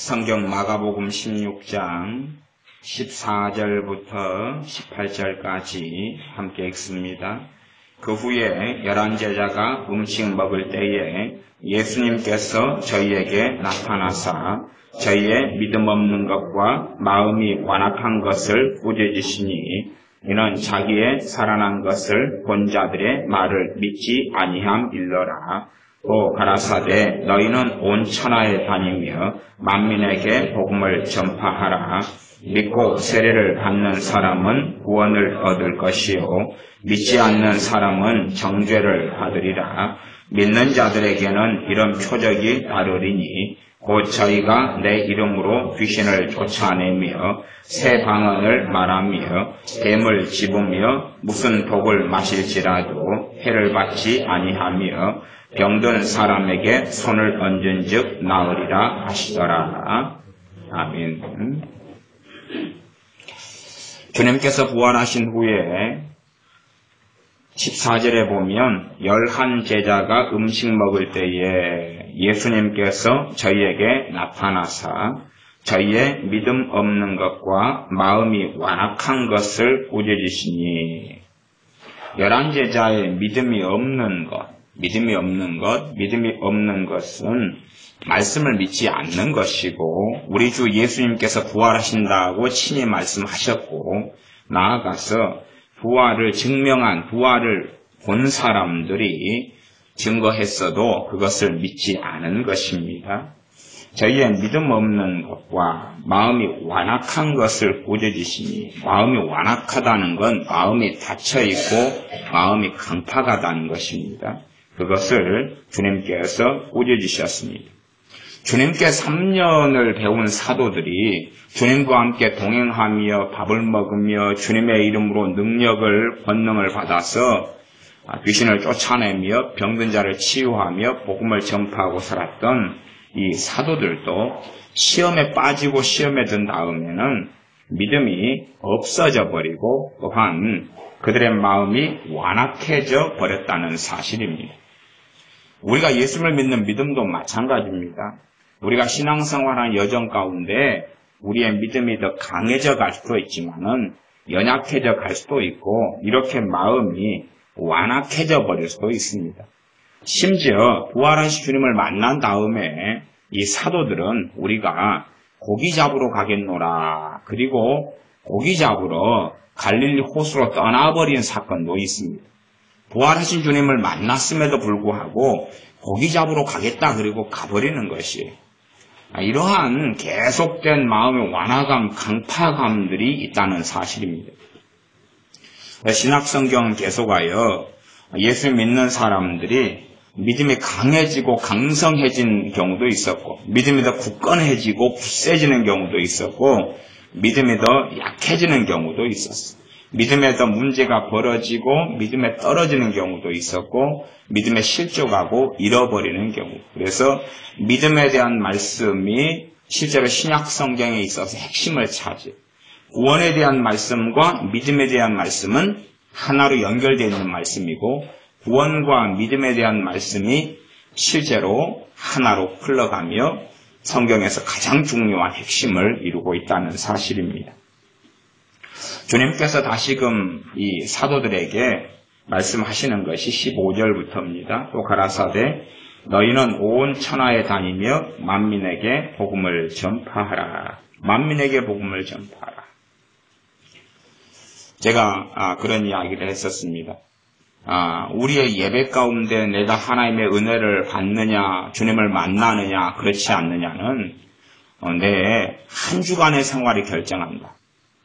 성경 마가복음 16장 14절부터 18절까지 함께 읽습니다. 그 후에 11제자가 음식 먹을 때에 예수님께서 저희에게 나타나사 저희의 믿음 없는 것과 마음이 완악한 것을 꾸짖으시니 이는 자기의 살아난 것을 본 자들의 말을 믿지 아니함일러라. 또 가라사대 너희는 온 천하에 다니며 만민에게 복음을 전파하라. 믿고 세례를 받는 사람은 구원을 얻을 것이요 믿지 않는 사람은 정죄를 받으리라. 믿는 자들에게는 이런 표적이 따르리니 곧 저희가 내 이름으로 귀신을 쫓아내며 새 방언을 말하며 뱀을 집으며 무슨 독을 마실지라도 해를 받지 아니하며 병든 사람에게 손을 얹은즉 나으리라 하시더라. 아멘. 주님께서 부활하신 후에 14절에 보면 11제자가 음식 먹을 때에 예수님께서 저희에게 나타나사 저희의 믿음 없는 것과 마음이 완악한 것을 꾸짖으시니 11제자의 믿음이 없는 것은 말씀을 믿지 않는 것이고 우리 주 예수님께서 부활하신다고 친히 말씀하셨고 나아가서 부활을 본 사람들이 증거했어도 그것을 믿지 않은 것입니다. 저희의 믿음 없는 것과 마음이 완악한 것을 꾸짖으시니 마음이 완악하다는 건 마음이 닫혀있고 마음이 강팍하다는 것입니다. 그것을 주님께서 꾸짖으셨습니다. 주님께 3년을 배운 사도들이 주님과 함께 동행하며 밥을 먹으며 주님의 이름으로 권능을 받아서 귀신을 쫓아내며 병든 자를 치유하며 복음을 전파하고 살았던 이 사도들도 시험에 빠지고 시험에 든 다음에는 믿음이 없어져 버리고 또한 그들의 마음이 완악해져 버렸다는 사실입니다. 우리가 예수를 믿는 믿음도 마찬가지입니다. 우리가 신앙생활하는 여정 가운데 우리의 믿음이 더 강해져 갈 수도 있지만은 연약해져 갈 수도 있고 이렇게 마음이 완악해져 버릴 수도 있습니다. 심지어 부활하신 주님을 만난 다음에 이 사도들은 우리가 고기 잡으러 가겠노라 그리고 고기 잡으러 갈릴리 호수로 떠나버린 사건도 있습니다. 부활하신 주님을 만났음에도 불구하고 고기 잡으러 가겠다 그리고 가버리는 것이 이러한 계속된 마음의 완화감, 강파감들이 있다는 사실입니다. 신약성경은 계속하여 예수 믿는 사람들이 믿음이 강해지고 강성해진 경우도 있었고 믿음이 더 굳건해지고 굳세지는 경우도 있었고 믿음이 더 약해지는 경우도 있었어요. 믿음에 더 문제가 벌어지고 믿음에 떨어지는 경우도 있었고 믿음에 실족하고 잃어버리는 경우. 그래서 믿음에 대한 말씀이 실제로 신약 성경에 있어서 핵심을 차지. 구원에 대한 말씀과 믿음에 대한 말씀은 하나로 연결되어 있는 말씀이고 구원과 믿음에 대한 말씀이 실제로 하나로 흘러가며 성경에서 가장 중요한 핵심을 이루고 있다는 사실입니다. 주님께서 다시금 이 사도들에게 말씀하시는 것이 15절부터입니다. 또 가라사대 너희는 온 천하에 다니며 만민에게 복음을 전파하라. 만민에게 복음을 전파하라. 제가 그런 이야기를 했었습니다. 우리의 예배 가운데 내가 하나님의 은혜를 받느냐 주님을 만나느냐 그렇지 않느냐는 내 한 주간의 생활이 결정한다.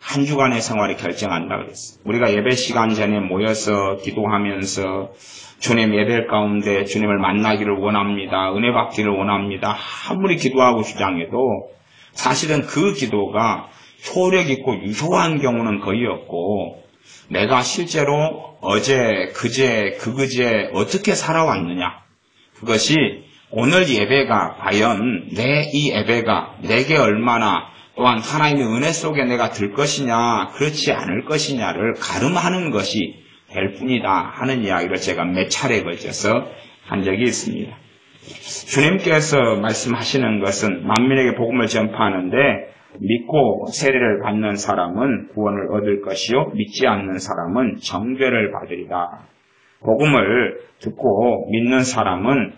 한 주간의 생활이 결정한다 그랬어요. 우리가 예배 시간 전에 모여서 기도하면서 주님 예배 가운데 주님을 만나기를 원합니다. 은혜 받기를 원합니다. 아무리 기도하고 주장해도 사실은 그 기도가 효력 있고 유효한 경우는 거의 없고 내가 실제로 어제, 그제, 그그제 어떻게 살아왔느냐 그것이 오늘 예배가 과연 이 예배가 내게 얼마나 또한 하나님의 은혜 속에 내가 들 것이냐 그렇지 않을 것이냐를 가름하는 것이 될 뿐이다 하는 이야기를 제가 몇 차례에 걸쳐서 한 적이 있습니다. 주님께서 말씀하시는 것은 만민에게 복음을 전파하는데 믿고 세례를 받는 사람은 구원을 얻을 것이요 믿지 않는 사람은 정죄를 받으리라. 복음을 듣고 믿는 사람은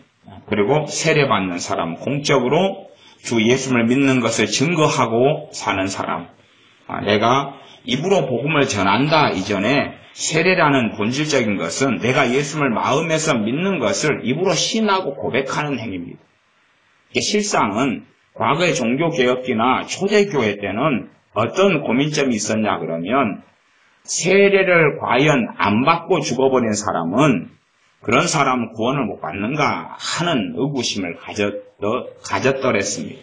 그리고 세례받는 사람, 공적으로 주 예수를 믿는 것을 증거하고 사는 사람. 내가 입으로 복음을 전한다 이전에 세례라는 본질적인 것은 내가 예수를 마음에서 믿는 것을 입으로 신하고 고백하는 행위입니다. 실상은 과거의 종교개혁기나 초대교회 때는 어떤 고민점이 있었냐 그러면 세례를 과연 안 받고 죽어버린 사람은 그런 사람은 구원을 못 받는가 하는 의구심을 가졌더랬습니다.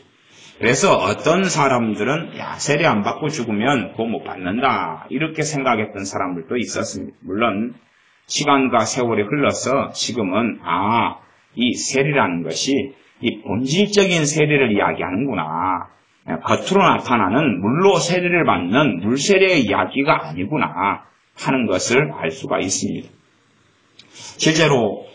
그래서 어떤 사람들은 세례 안 받고 죽으면 구원 못 받는다 이렇게 생각했던 사람들도 있었습니다. 물론 시간과 세월이 흘러서 지금은 이 세례라는 것이 이 본질적인 세례를 이야기하는구나. 겉으로 나타나는 물로 세례를 받는 물세례의 이야기가 아니구나 하는 것을 알 수가 있습니다. 실제로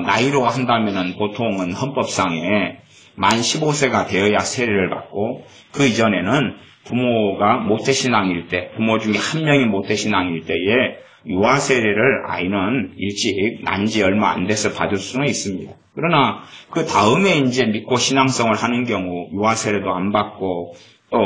나이로 한다면은 보통은 헌법상에 만 15세가 되어야 세례를 받고 그 이전에는 부모가 모태신앙일 때, 부모 중에 한 명이 모태신앙일 때에 유아세례를 아이는 일찍 난 지 얼마 안 돼서 받을 수는 있습니다. 그러나 그 다음에 이제 믿고 신앙성을 하는 경우 유아세례도 안 받고 또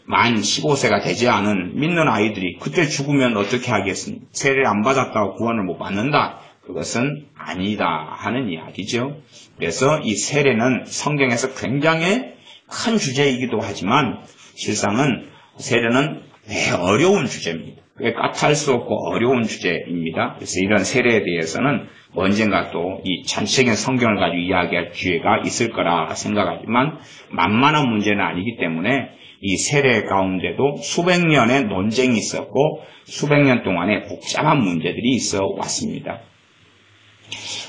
만 15세가 되지 않은 믿는 아이들이 그때 죽으면 어떻게 하겠습니까? 세례를 안 받았다고 구원을 못 받는다. 그것은 아니다 하는 이야기죠. 그래서 이 세례는 성경에서 굉장히 큰 주제이기도 하지만 실상은 세례는 매우 어려운 주제입니다. 꽤 까탈 수 없고 어려운 주제입니다. 그래서 이런 세례에 대해서는 언젠가 또 이 전체적인 성경을 가지고 이야기할 기회가 있을 거라 생각하지만 만만한 문제는 아니기 때문에 이 세례 가운데도 수백 년의 논쟁이 있었고 수백 년 동안의 복잡한 문제들이 있어 왔습니다.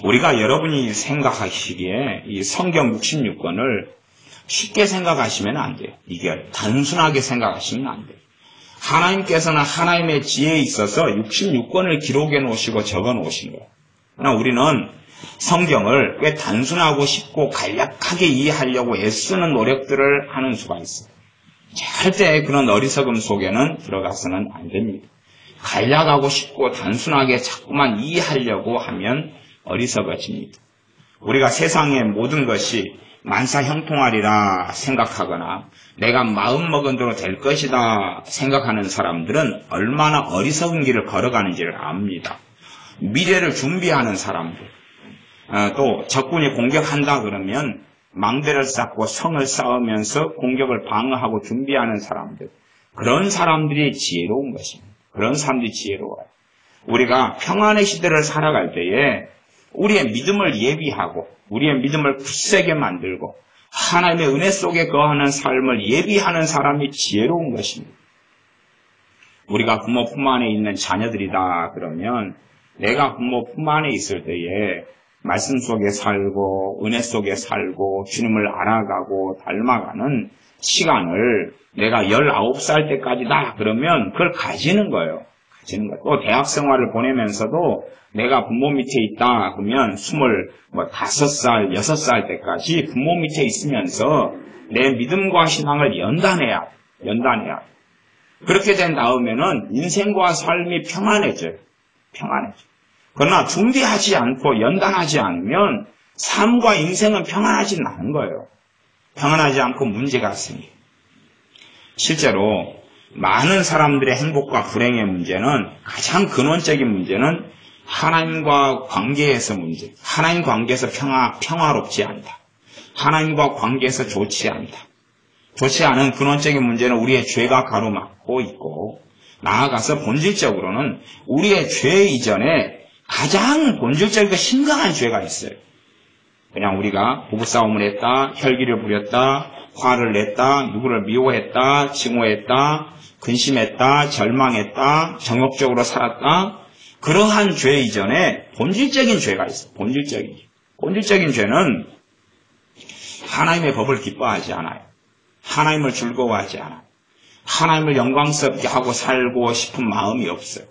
우리가 여러분이 생각하시기에 이 성경 66권을 쉽게 생각하시면 안 돼요. 이게 단순하게 생각하시면 안 돼요. 하나님께서는 하나님의 지혜에 있어서 66권을 기록해 놓으시고 적어 놓으신 거예요. 그러나 우리는 성경을 꽤 단순하고 쉽고 간략하게 이해하려고 애쓰는 노력들을 하는 수가 있어요. 절대 그런 어리석음 속에는 들어가서는 안 됩니다. 간략하고 쉽고 단순하게 자꾸만 이해하려고 하면 어리석어집니다. 우리가 세상의 모든 것이 만사형통하리라 생각하거나 내가 마음먹은 대로 될 것이다 생각하는 사람들은 얼마나 어리석은 길을 걸어가는지를 압니다. 미래를 준비하는 사람들, 또 적군이 공격한다 그러면 망대를 쌓고 성을 쌓으면서 공격을 방어하고 준비하는 사람들, 그런 사람들이 지혜로운 것입니다. 그런 사람들이 지혜로워요. 우리가 평안의 시대를 살아갈 때에 우리의 믿음을 예비하고 우리의 믿음을 굳세게 만들고 하나님의 은혜 속에 거하는 삶을 예비하는 사람이 지혜로운 것입니다. 우리가 부모 품 안에 있는 자녀들이다 그러면 내가 부모 품 안에 있을 때에 말씀 속에 살고 은혜 속에 살고 주님을 알아가고 닮아가는 시간을 내가 19살 때까지다 그러면 그걸 가지는 거예요. 또 대학 생활을 보내면서도 내가 부모 밑에 있다 그러면 25살, 6살 때까지 부모 밑에 있으면서 내 믿음과 신앙을 연단해야 돼. 그렇게 된 다음에는 인생과 삶이 평안해져요. 그러나 준비하지 않고 연단하지 않으면 삶과 인생은 평안하지는 않은 거예요. 평안하지 않고 문제가 생겨요. 실제로 많은 사람들의 행복과 불행의 문제는 가장 근원적인 문제는 하나님과 관계에서 문제. 하나님 관계에서 평화롭지 않다. 하나님과 관계에서 좋지 않다. 좋지 않은 근원적인 문제는 우리의 죄가 가로막고 있고 나아가서 본질적으로는 우리의 죄 이전에 가장 본질적이고 심각한 죄가 있어요. 그냥 우리가 부부싸움을 했다, 혈기를 부렸다, 화를 냈다, 누구를 미워했다, 증오했다, 근심했다, 절망했다, 정욕적으로 살았다. 그러한 죄 이전에 본질적인 죄가 있어요. 본질적인 죄는 하나님의 법을 기뻐하지 않아요. 하나님을 즐거워하지 않아요. 하나님을 영광스럽게 하고 살고 싶은 마음이 없어요.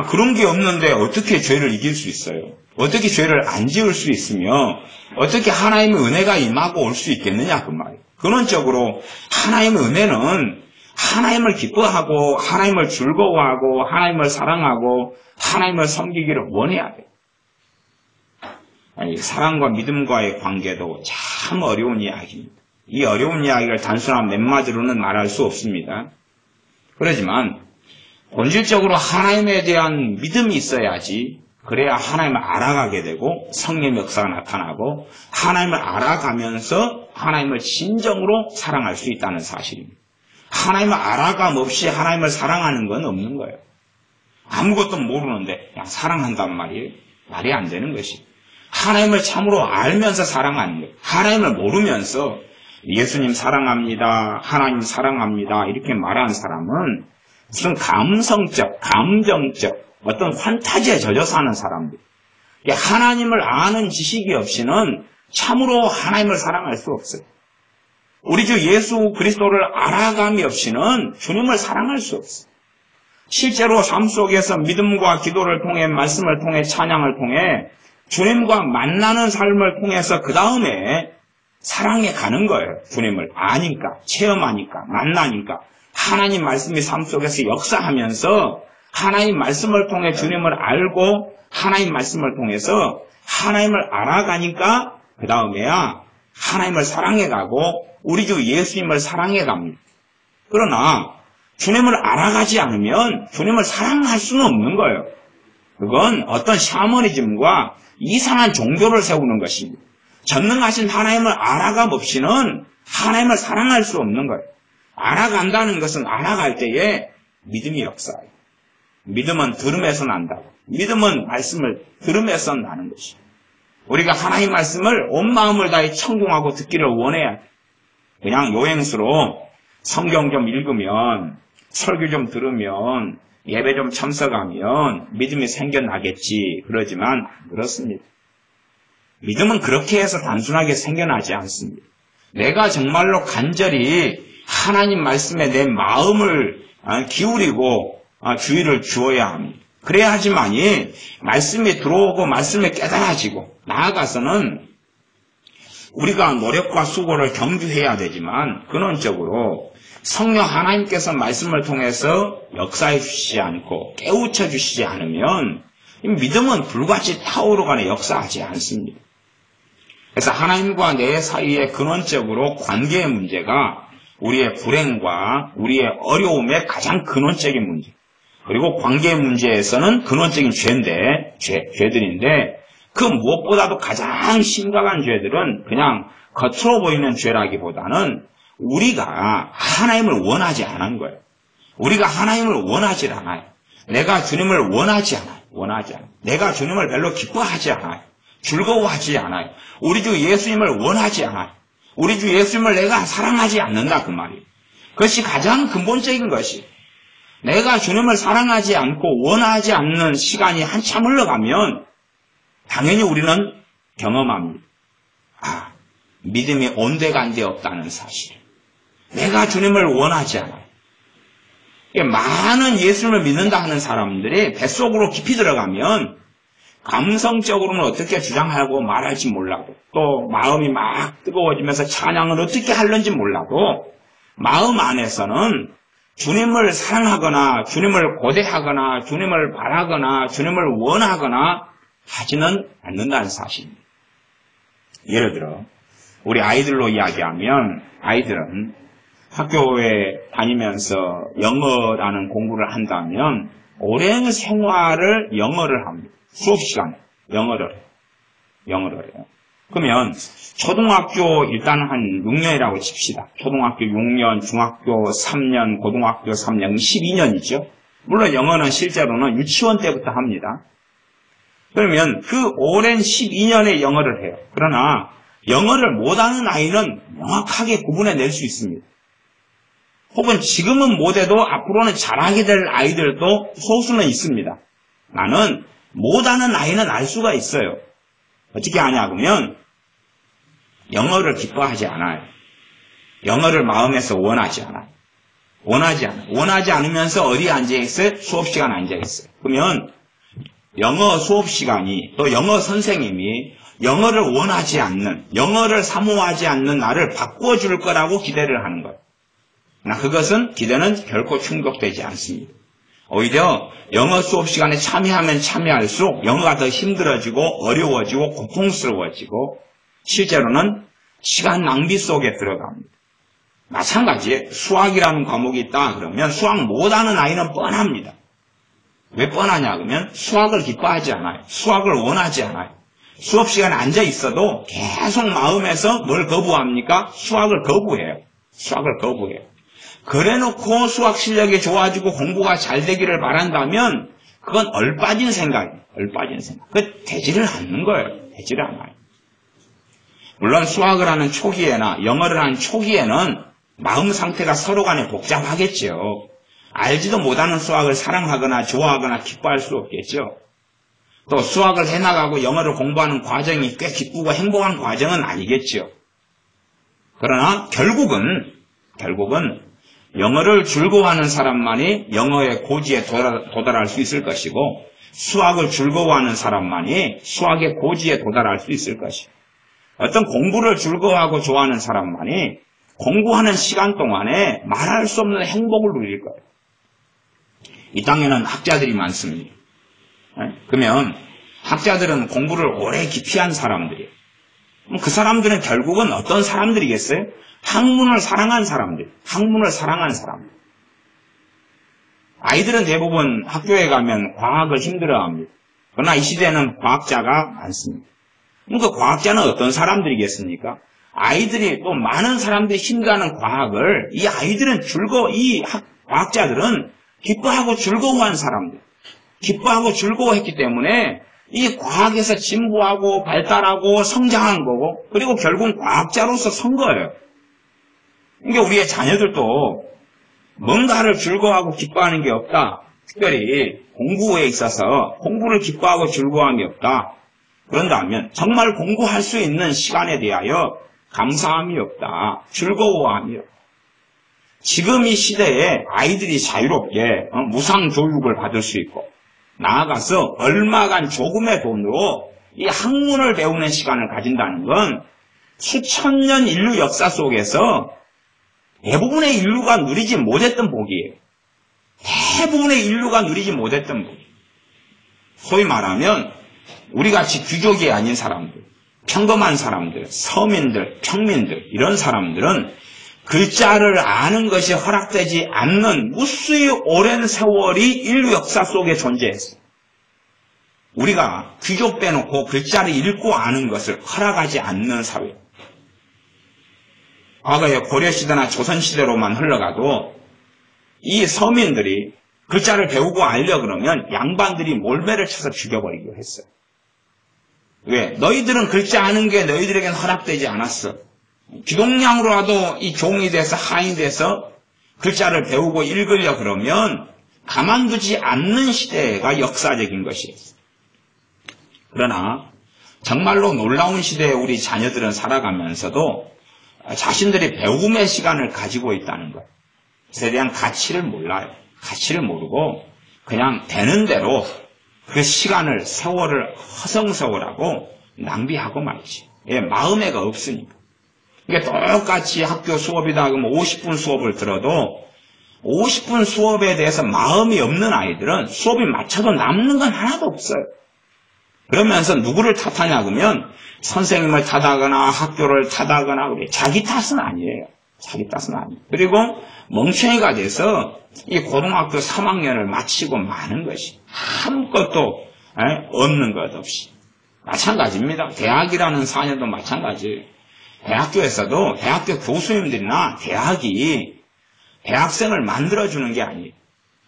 그런 게 없는데 어떻게 죄를 이길 수 있어요? 어떻게 죄를 안 지을 수 있으며 어떻게 하나님의 은혜가 임하고 올 수 있겠느냐 그 말이에요. 근원적으로 하나님의 은혜는 하나님을 기뻐하고 하나님을 즐거워하고 하나님을 사랑하고 하나님을 섬기기를 원해야 돼요. 사랑과 믿음과의 관계도 참 어려운 이야기입니다. 이 어려운 이야기를 단순한 몇 마디로는 말할 수 없습니다. 그렇지만 본질적으로 하나님에 대한 믿음이 있어야지 그래야 하나님을 알아가게 되고 성령의 역사가 나타나고 하나님을 알아가면서 하나님을 진정으로 사랑할 수 있다는 사실입니다. 하나님을 알아감 없이 하나님을 사랑하는 건 없는 거예요. 아무것도 모르는데 그냥 사랑한단 말이에요. 말이 안 되는 것이. 하나님을 참으로 알면서 사랑하는 거예요. 하나님을 모르면서 예수님 사랑합니다. 하나님 사랑합니다. 이렇게 말하는 사람은 무슨 감성적, 감정적 어떤 환타지에 젖어 사는 사람들. 하나님을 아는 지식이 없이는 참으로 하나님을 사랑할 수 없어요. 우리 주 예수 그리스도를 알아감이 없이는 주님을 사랑할 수 없어요. 실제로 삶 속에서 믿음과 기도를 통해 말씀을 통해 찬양을 통해 주님과 만나는 삶을 통해서 그 다음에 사랑해 가는 거예요. 주님을 아니까, 체험하니까, 만나니까 하나님 말씀이 삶 속에서 역사하면서 하나님 말씀을 통해 주님을 알고 하나님 말씀을 통해서 하나님을 알아가니까 그 다음에야 하나님을 사랑해 가고 우리 주 예수님을 사랑해 갑니다. 그러나 주님을 알아가지 않으면 주님을 사랑할 수는 없는 거예요. 그건 어떤 샤머니즘과 이상한 종교를 세우는 것입니다. 전능하신 하나님을 알아감 없이는 하나님을 사랑할 수 없는 거예요. 알아간다는 것은 알아갈 때에 믿음이 역사해요. 믿음은 들음에서 난다고. 믿음은 말씀을 들음에서 나는 것이에요. 우리가 하나님 말씀을 온 마음을 다해 청중하고 듣기를 원해야 돼요. 그냥 요행수로 성경 좀 읽으면 설교 좀 들으면 예배 좀 참석하면 믿음이 생겨나겠지. 그러지만 그렇습니다. 믿음은 그렇게 해서 단순하게 생겨나지 않습니다. 내가 정말로 간절히 하나님 말씀에 내 마음을 기울이고 주의를 주어야 합니다. 그래야지만이 말씀이 들어오고 말씀에 깨달아지고 나아가서는 우리가 노력과 수고를 경주해야 되지만 근원적으로 성령 하나님께서 말씀을 통해서 역사해 주시지 않고 깨우쳐 주시지 않으면 믿음은 불같이 타오르거나 역사하지 않습니다. 그래서 하나님과 내 사이의 근원적으로 관계의 문제가 우리의 불행과 우리의 어려움의 가장 근원적인 문제. 그리고 관계의 문제에서는 근원적인 죄들인데 그 무엇보다도 가장 심각한 죄들은 그냥 겉으로 보이는 죄라기보다는 우리가 하나님을 원하지 않은 거예요. 우리가 하나님을 원하지 않아요. 내가 주님을 원하지 않아요. 내가 주님을 별로 기뻐하지 않아요. 즐거워하지 않아요. 우리 주 예수님을 원하지 않아요. 우리 주 예수님을 내가 사랑하지 않는다 그 말이에요. 그것이 가장 근본적인 것이 내가 주님을 사랑하지 않고 원하지 않는 시간이 한참 흘러가면 당연히 우리는 경험합니다. 믿음이 온데간데 없다는 사실. 내가 주님을 원하지 않아요. 많은 예수님을 믿는다 하는 사람들이 뱃속으로 깊이 들어가면 감성적으로는 어떻게 주장하고 말할지 몰라도 또 마음이 막 뜨거워지면서 찬양을 어떻게 하는지 몰라도 마음 안에서는 주님을 사랑하거나 주님을 고대하거나 주님을 바라거나 주님을 원하거나 하지는 않는다는 사실입니다. 예를 들어 우리 아이들로 이야기하면 아이들은 학교에 다니면서 영어라는 공부를 한다면 오랜 생활을 영어를 합니다. 수업 시간 영어를 해요. 그러면 초등학교 일단 한 6년이라고 칩시다. 초등학교 6년, 중학교 3년, 고등학교 3년, 12년이죠. 물론 영어는 실제로는 유치원 때부터 합니다. 그러면 그 오랜 12년의 영어를 해요. 그러나 영어를 못하는 아이는 명확하게 구분해낼 수 있습니다. 혹은 지금은 못해도 앞으로는 잘하게 될 아이들도 소수는 있습니다. 나는 못하는 아이는 알 수가 있어요. 어떻게 아냐 그러면 영어를 기뻐하지 않아요. 영어를 마음에서 원하지 않아요. 원하지 않으면서 어디에 앉아있어요? 수업시간에 앉아있어요. 그러면 영어 수업시간이 또 영어 선생님이 영어를 원하지 않는, 영어를 사모하지 않는 나를 바꿔줄 거라고 기대를 하는 거예요. 그것은 기대는 결코 충족되지 않습니다. 오히려 영어 수업 시간에 참여하면 참여할수록 영어가 더 힘들어지고 어려워지고 고통스러워지고 실제로는 시간 낭비 속에 들어갑니다. 마찬가지에 수학이라는 과목이 있다 그러면 수학 못하는 아이는 뻔합니다. 왜 뻔하냐 그러면 수학을 기뻐하지 않아요. 수학을 원하지 않아요. 수업 시간에 앉아 있어도 계속 마음에서 뭘 거부합니까? 수학을 거부해요. 수학을 거부해요. 그래놓고 수학 실력이 좋아지고 공부가 잘 되기를 바란다면 그건 얼빠진 생각이에요. 얼빠진 생각. 그 되지를 않는 거예요. 되지를 않아요. 물론 수학을 하는 초기에나 영어를 하는 초기에는 마음 상태가 서로 간에 복잡하겠죠. 알지도 못하는 수학을 사랑하거나 좋아하거나 기뻐할 수 없겠죠. 또 수학을 해나가고 영어를 공부하는 과정이 꽤 기쁘고 행복한 과정은 아니겠죠. 그러나 결국은 영어를 즐거워하는 사람만이 영어의 고지에 도달할 수 있을 것이고 수학을 즐거워하는 사람만이 수학의 고지에 도달할 수 있을 것이고 어떤 공부를 즐거워하고 좋아하는 사람만이 공부하는 시간 동안에 말할 수 없는 행복을 누릴 거예요. 이 땅에는 학자들이 많습니다. 그러면 학자들은 공부를 오래 기피한 사람들이에요. 그 사람들은 결국은 어떤 사람들이겠어요? 학문을 사랑한 사람들. 학문을 사랑한 사람들. 아이들은 대부분 학교에 가면 과학을 힘들어합니다. 그러나 이 시대에는 과학자가 많습니다. 그 과학자는 어떤 사람들이겠습니까? 아이들이 또 많은 사람들이 힘들어하는 과학을 이 아이들은 과학자들은 기뻐하고 즐거워한 사람들. 기뻐하고 즐거워했기 때문에 이 과학에서 진보하고 발달하고 성장한 거고 그리고 결국 과학자로서 선 거예요. 그러니까 우리의 자녀들도 뭔가를 즐거워하고 기뻐하는 게 없다. 특별히 공부에 있어서 공부를 기뻐하고 즐거워하는 게 없다. 그런다면 정말 공부할 수 있는 시간에 대하여 감사함이 없다. 즐거워함이 없다. 지금 이 시대에 아이들이 자유롭게 무상 교육을 받을 수 있고 나아가서 얼마간 조금의 돈으로 이 학문을 배우는 시간을 가진다는 건 수천 년 인류 역사 속에서 대부분의 인류가 누리지 못했던 복이에요. 대부분의 인류가 누리지 못했던 복. 소위 말하면 우리같이 귀족이 아닌 사람들, 평범한 사람들, 서민들, 평민들 이런 사람들은 글자를 아는 것이 허락되지 않는 무수히 오랜 세월이 인류 역사 속에 존재했어요. 우리가 귀족 빼놓고 글자를 읽고 아는 것을 허락하지 않는 사회. 과거에 고려시대나 조선시대로만 흘러가도 이 서민들이 글자를 배우고 알려 그러면 양반들이 몰매를 쳐서 죽여버리기도 했어요. 왜? 너희들은 글자 아는 게 너희들에겐 허락되지 않았어. 기동량으로라도 이 종이 돼서 하인이 돼서 글자를 배우고 읽으려 그러면 가만두지 않는 시대가 역사적인 것이에요. 그러나 정말로 놀라운 시대에 우리 자녀들은 살아가면서도 자신들이 배움의 시간을 가지고 있다는 것. 그것에 대한 가치를 몰라요. 가치를 모르고 그냥 되는 대로 그 시간을, 세월을 허송세월하고 낭비하고 말지. 마음에가 없으니까. 그러니까 똑같이 학교 수업이다 그러면 50분 수업을 들어도 50분 수업에 대해서 마음이 없는 아이들은 수업이 맞춰도 남는 건 하나도 없어요. 그러면서 누구를 탓하냐 그러면 선생님을 탓하거나 학교를 탓하거나 그래. 자기 탓은 아니에요. 자기 탓은 아니에요. 그리고 멍청이가 돼서 이 고등학교 3학년을 마치고 마는 것이 아무것도 얻는 것 없이. 마찬가지입니다. 대학이라는 4년도 마찬가지예요. 대학교에서도 대학교 교수님들이나 대학이 대학생을 만들어주는 게 아니에요.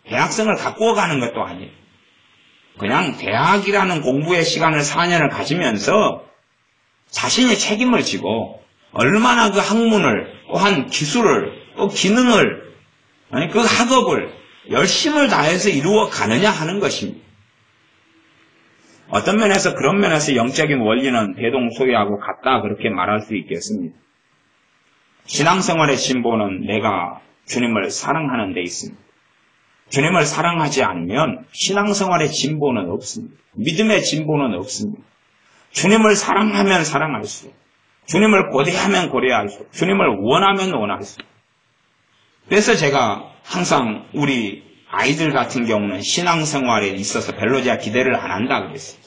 대학생을 갖고 가는 것도 아니에요. 그냥 대학이라는 공부의 시간을 4년을 가지면서 자신이 책임을 지고 얼마나 그 학문을 또한 기술을 또 기능을 아니 그 학업을 열심을 다해서 이루어 가느냐 하는 것입니다. 어떤 면에서 그런 면에서 영적인 원리는 대동소이하고 같다 그렇게 말할 수 있겠습니다. 신앙생활의 진보는 내가 주님을 사랑하는 데 있습니다. 주님을 사랑하지 않으면 신앙생활의 진보는 없습니다. 믿음의 진보는 없습니다. 주님을 사랑하면 사랑할수록, 주님을 고대하면 고대할수록, 주님을 원하면 원할수록. 그래서 제가 항상 우리 아이들 같은 경우는 신앙생활에 있어서 별로 제가 기대를 안 한다 그랬어요.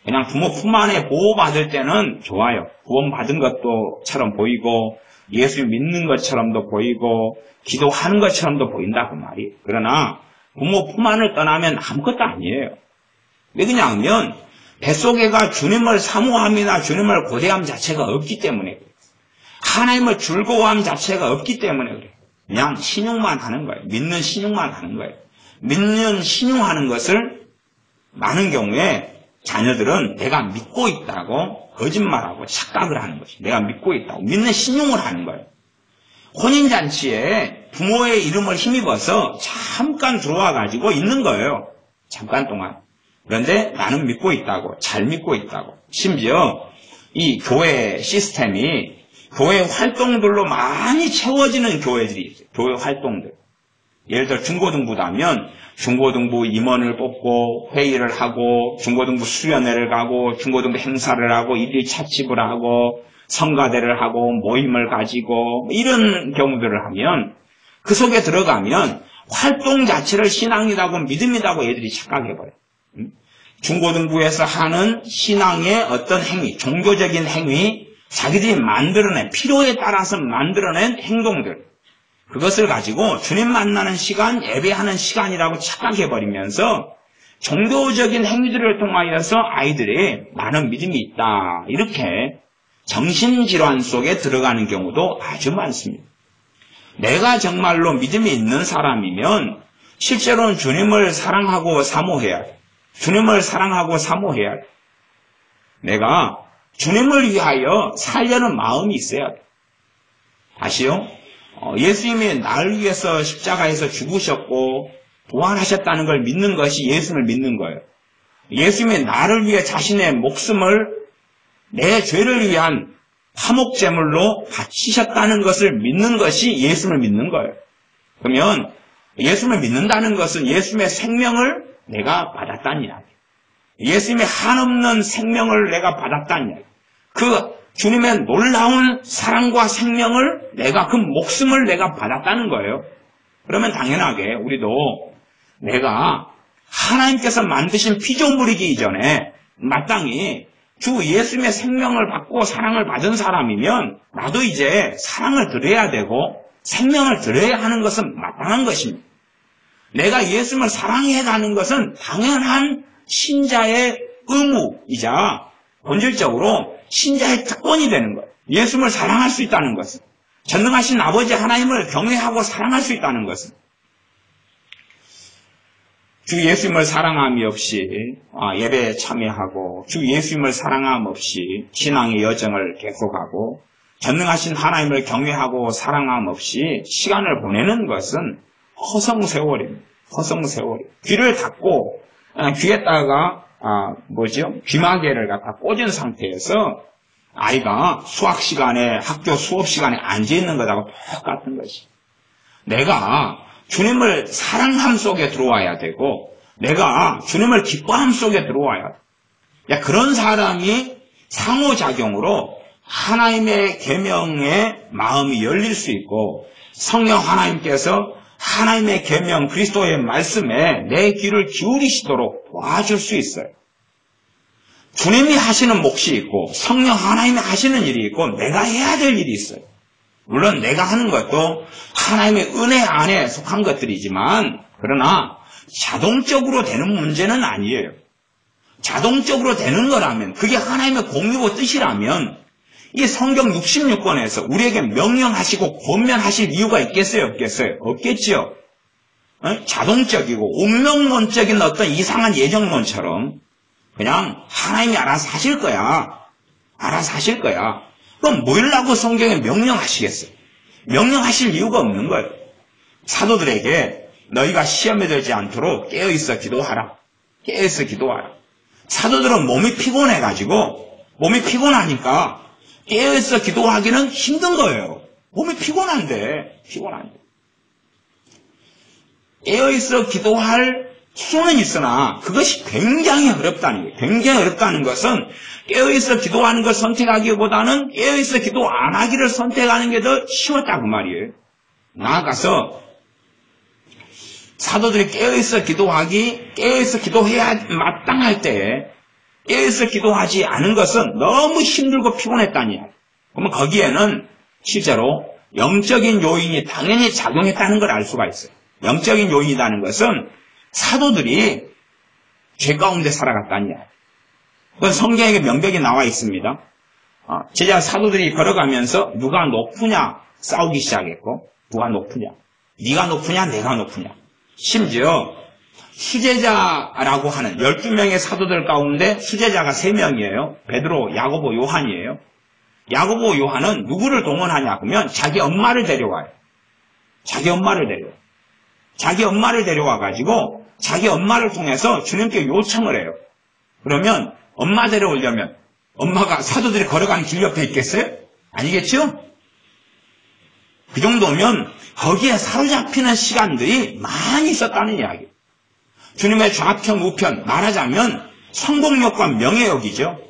그냥 부모 품 안에 보호받을 때는 좋아요. 구원받은 것처럼 보이고 예수 믿는 것처럼도 보이고 기도하는 것처럼도 보인다 그 말이에요. 그러나 부모 품 안을 떠나면 아무것도 아니에요. 왜 그러냐면 뱃속에가 주님을 사모함이나 주님을 고대함 자체가 없기 때문에 그래요. 하나님을 즐거워함 자체가 없기 때문에 그래요. 그냥 신용만 하는 거예요. 믿는 신용만 하는 거예요. 믿는 신용하는 것을 많은 경우에 자녀들은 내가 믿고 있다고 거짓말하고 착각을 하는 것이 내가 믿고 있다고 믿는 신용을 하는 거예요. 혼인잔치에 부모의 이름을 힘입어서 잠깐 들어와 가지고 있는 거예요. 잠깐 동안. 그런데 나는 믿고 있다고, 잘 믿고 있다고. 심지어 이 교회 시스템이 교회 활동들로 많이 채워지는 교회들이 있어요. 교회 활동들. 예를 들어 중고등부도 하면 중고등부 임원을 뽑고 회의를 하고 중고등부 수련회를 가고 중고등부 행사를 하고 1일 찻집을 하고 성가대를 하고 모임을 가지고 이런 경우들을 하면 그 속에 들어가면 활동 자체를 신앙이라고 믿음이라고 애들이 착각해버려요. 중고등부에서 하는 신앙의 어떤 행위, 종교적인 행위, 자기들이 만들어낸, 필요에 따라서 만들어낸 행동들, 그것을 가지고 주님 만나는 시간, 예배하는 시간이라고 착각해버리면서 종교적인 행위들을 통하여서 아이들이 나는 믿음이 있다, 이렇게 정신질환 속에 들어가는 경우도 아주 많습니다. 내가 정말로 믿음이 있는 사람이면 실제로는 주님을 사랑하고 사모해야 해. 주님을 사랑하고 사모해야 해. 내가 주님을 위하여 살려는 마음이 있어야 돼. 다시요. 예수님이 나를 위해서 십자가에서 죽으셨고 부활하셨다는 걸 믿는 것이 예수님을 믿는 거예요. 예수님이 나를 위해 자신의 목숨을 내 죄를 위한 화목제물로 바치셨다는 것을 믿는 것이 예수님을 믿는 거예요. 그러면 예수님을 믿는다는 것은 예수님의 생명을 내가 받았다는 이야기. 예수님의 한없는 생명을 내가 받았다는 이야기. 그 주님의 놀라운 사랑과 생명을 내가 그 목숨을 내가 받았다는 거예요. 그러면 당연하게 우리도 내가 하나님께서 만드신 피조물이기 이전에 마땅히 주 예수님의 생명을 받고 사랑을 받은 사람이면 나도 이제 사랑을 드려야 되고 생명을 드려야 하는 것은 마땅한 것입니다. 내가 예수님을 사랑해야 하는 것은 당연한 신자의 의무이자 본질적으로 신자의 특권이 되는 거예요. 예수님을 사랑할 수 있다는 것은, 전능하신 아버지 하나님을 경외하고 사랑할 수 있다는 것은, 주 예수님을 사랑함이 없이 예배에 참여하고 주 예수님을 사랑함 없이 신앙의 여정을 계속하고 전능하신 하나님을 경외하고 사랑함 없이 시간을 보내는 것은 허송세월입니다. 허송세월이. 귀를 닫고 귀에다가 귀마개를 갖다 꽂은 상태에서 아이가 수학 시간에 학교 수업 시간에 앉아 있는 것하고 똑같은 것이. 내가 주님을 사랑함 속에 들어와야 되고 내가 주님을 기뻐함 속에 들어와야 돼. 그런 사람이 상호작용으로 하나님의 계명에 마음이 열릴 수 있고 성령 하나님께서 하나님의 계명 그리스도의 말씀에 내 귀를 기울이시도록 도와줄 수 있어요. 주님이 하시는 몫이 있고 성령 하나님이 하시는 일이 있고 내가 해야 될 일이 있어요. 물론 내가 하는 것도 하나님의 은혜 안에 속한 것들이지만 그러나 자동적으로 되는 문제는 아니에요. 자동적으로 되는 거라면 그게 하나님의 공의고 뜻이라면 이 성경 66권에서 우리에게 명령하시고 권면하실 이유가 있겠어요? 없겠어요? 없겠죠. 자동적이고 운명론적인 어떤 이상한 예정론처럼 그냥 하나님이 알아서 하실 거야. 알아서 하실 거야. 그럼 뭐라고 성경에 명령하시겠어요? 명령하실 이유가 없는 거예요. 사도들에게 너희가 시험에 들지 않도록 깨어있어 기도하라. 깨어있어 기도하라. 사도들은 몸이 피곤해가지고 몸이 피곤하니까 깨어있어 기도하기는 힘든 거예요. 몸이 피곤한데. 깨어있어 기도할 수는 있으나 그것이 굉장히 어렵다는 거예요. 굉장히 어렵다는 것은 깨어있어 기도하는 걸 선택하기보다는 깨어있어 기도 안 하기를 선택하는 게 더 쉬웠다 그 말이에요. 나아가서 사도들이 깨어있어 기도해야 마땅할 때 깨어있어 기도하지 않은 것은 너무 힘들고 피곤했다니. 그러면 거기에는 실제로 영적인 요인이 당연히 작용했다는 걸 알 수가 있어요. 영적인 요인이라는 것은 사도들이 죄 가운데 살아갔다니. 그건 성경에 명백히 나와 있습니다. 제자 사도들이 걸어가면서 누가 높으냐 싸우기 시작했고, 누가 높으냐, 네가 높으냐 내가 높으냐. 심지어 수제자라고 하는 12명의 사도들 가운데 수제자가 3명이에요. 베드로, 야고보, 요한이에요. 야고보, 요한은 누구를 동원하냐 그러면 자기 엄마를 데려와요. 자기 엄마를 데려와가지고 자기 엄마를 통해서 주님께 요청을 해요. 그러면 엄마 데려오려면 엄마가 사도들이 걸어가는 길 옆에 있겠어요? 아니겠죠? 그 정도면 거기에 사로잡히는 시간들이 많이 있었다는 이야기예요. 주님의 좌편 우편, 말하자면 성공욕과 명예욕이죠.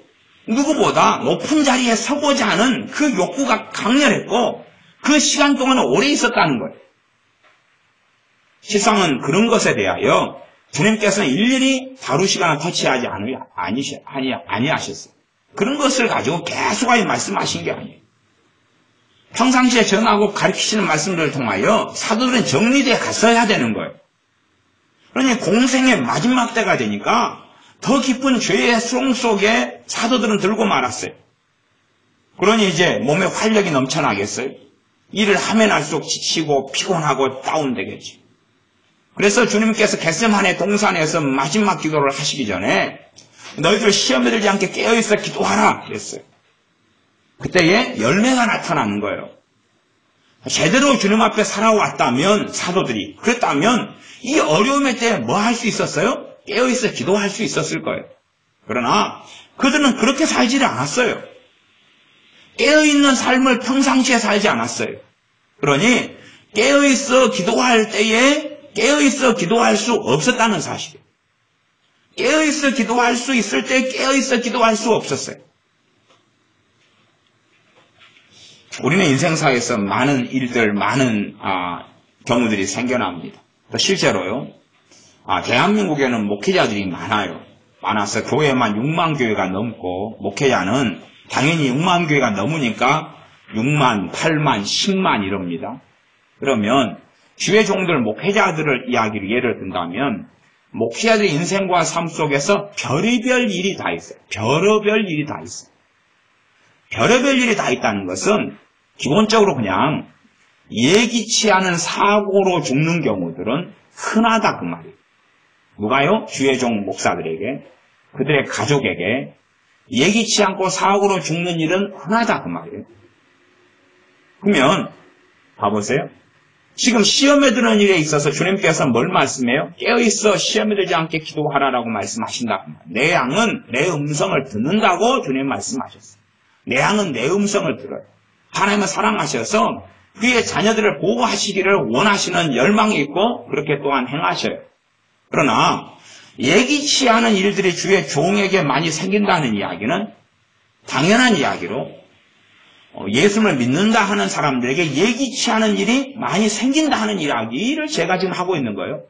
누구보다 높은 자리에 서고자 하는 그 욕구가 강렬했고 그 시간 동안 오래 있었다는 거예요. 실상은 그런 것에 대하여 주님께서는 일일이 다루시거나 터치하지 아니하셨어요. 그런 것을 가지고 계속하게 말씀하신 게 아니에요. 평상시에 전하고 가르치시는 말씀들을 통하여 사도들은 정리되어 갔어야 되는 거예요. 그러니 공생의 마지막 때가 되니까 더 깊은 죄의 수렁 속에 사도들은 들고 말았어요. 그러니 이제 몸에 활력이 넘쳐나겠어요? 일을 하면 할수록 지치고 피곤하고 다운되겠지. 그래서 주님께서 겟세마네 동산에서 마지막 기도를 하시기 전에 너희들 시험에 들지 않게 깨어있어 기도하라 그랬어요. 그때에 열매가 나타나는 거예요. 제대로 주님 앞에 살아왔다면 사도들이 그랬다면 이 어려움의 때에 뭐 할 수 있었어요? 깨어있어 기도할 수 있었을 거예요. 그러나 그들은 그렇게 살지를 않았어요. 깨어있는 삶을 평상시에 살지 않았어요. 그러니 깨어있어 기도할 때에 깨어있어 기도할 수 없었다는 사실이에요. 깨어있어 기도할 수 있을 때 깨어있어 기도할 수 없었어요. 우리는 인생사에서 많은 일들, 많은 경우들이 생겨납니다. 실제로요. 대한민국에는 목회자들이 많아서 교회만 6만 교회가 넘고 목회자는 당연히 6만 교회가 넘으니까 6만, 8만, 10만 이럽니다. 그러면 주의 종들 목회자들을 이야기를 예를 든다면 목회자들의 인생과 삶 속에서 별의별 일이 다 있어요. 별의별 일이 다 있어요. 별의별 일이 다 있다는 것은 기본적으로 그냥 예기치 않은 사고로 죽는 경우들은 흔하다 그 말이에요. 누가요? 주의 종 목사들에게, 그들의 가족에게 예기치 않고 사고로 죽는 일은 흔하다 그 말이에요. 그러면 봐보세요. 지금 시험에 드는 일에 있어서 주님께서 뭘 말씀해요? 깨어있어 시험에 들지 않게 기도하라라고 말씀하신다. 내 양은 내 음성을 듣는다고 주님 말씀하셨어요. 내 양은 내 음성을 들어요. 하나님은 사랑하셔서 그의 자녀들을 보호하시기를 원하시는 열망이 있고 그렇게 또한 행하셔요. 그러나 예기치 않은 일들이 주의 종에게 많이 생긴다는 이야기는 당연한 이야기로 예수를 믿는다 하는 사람들에게 예기치 않은 일이 많이 생긴다 하는 이야기를 제가 지금 하고 있는 거예요.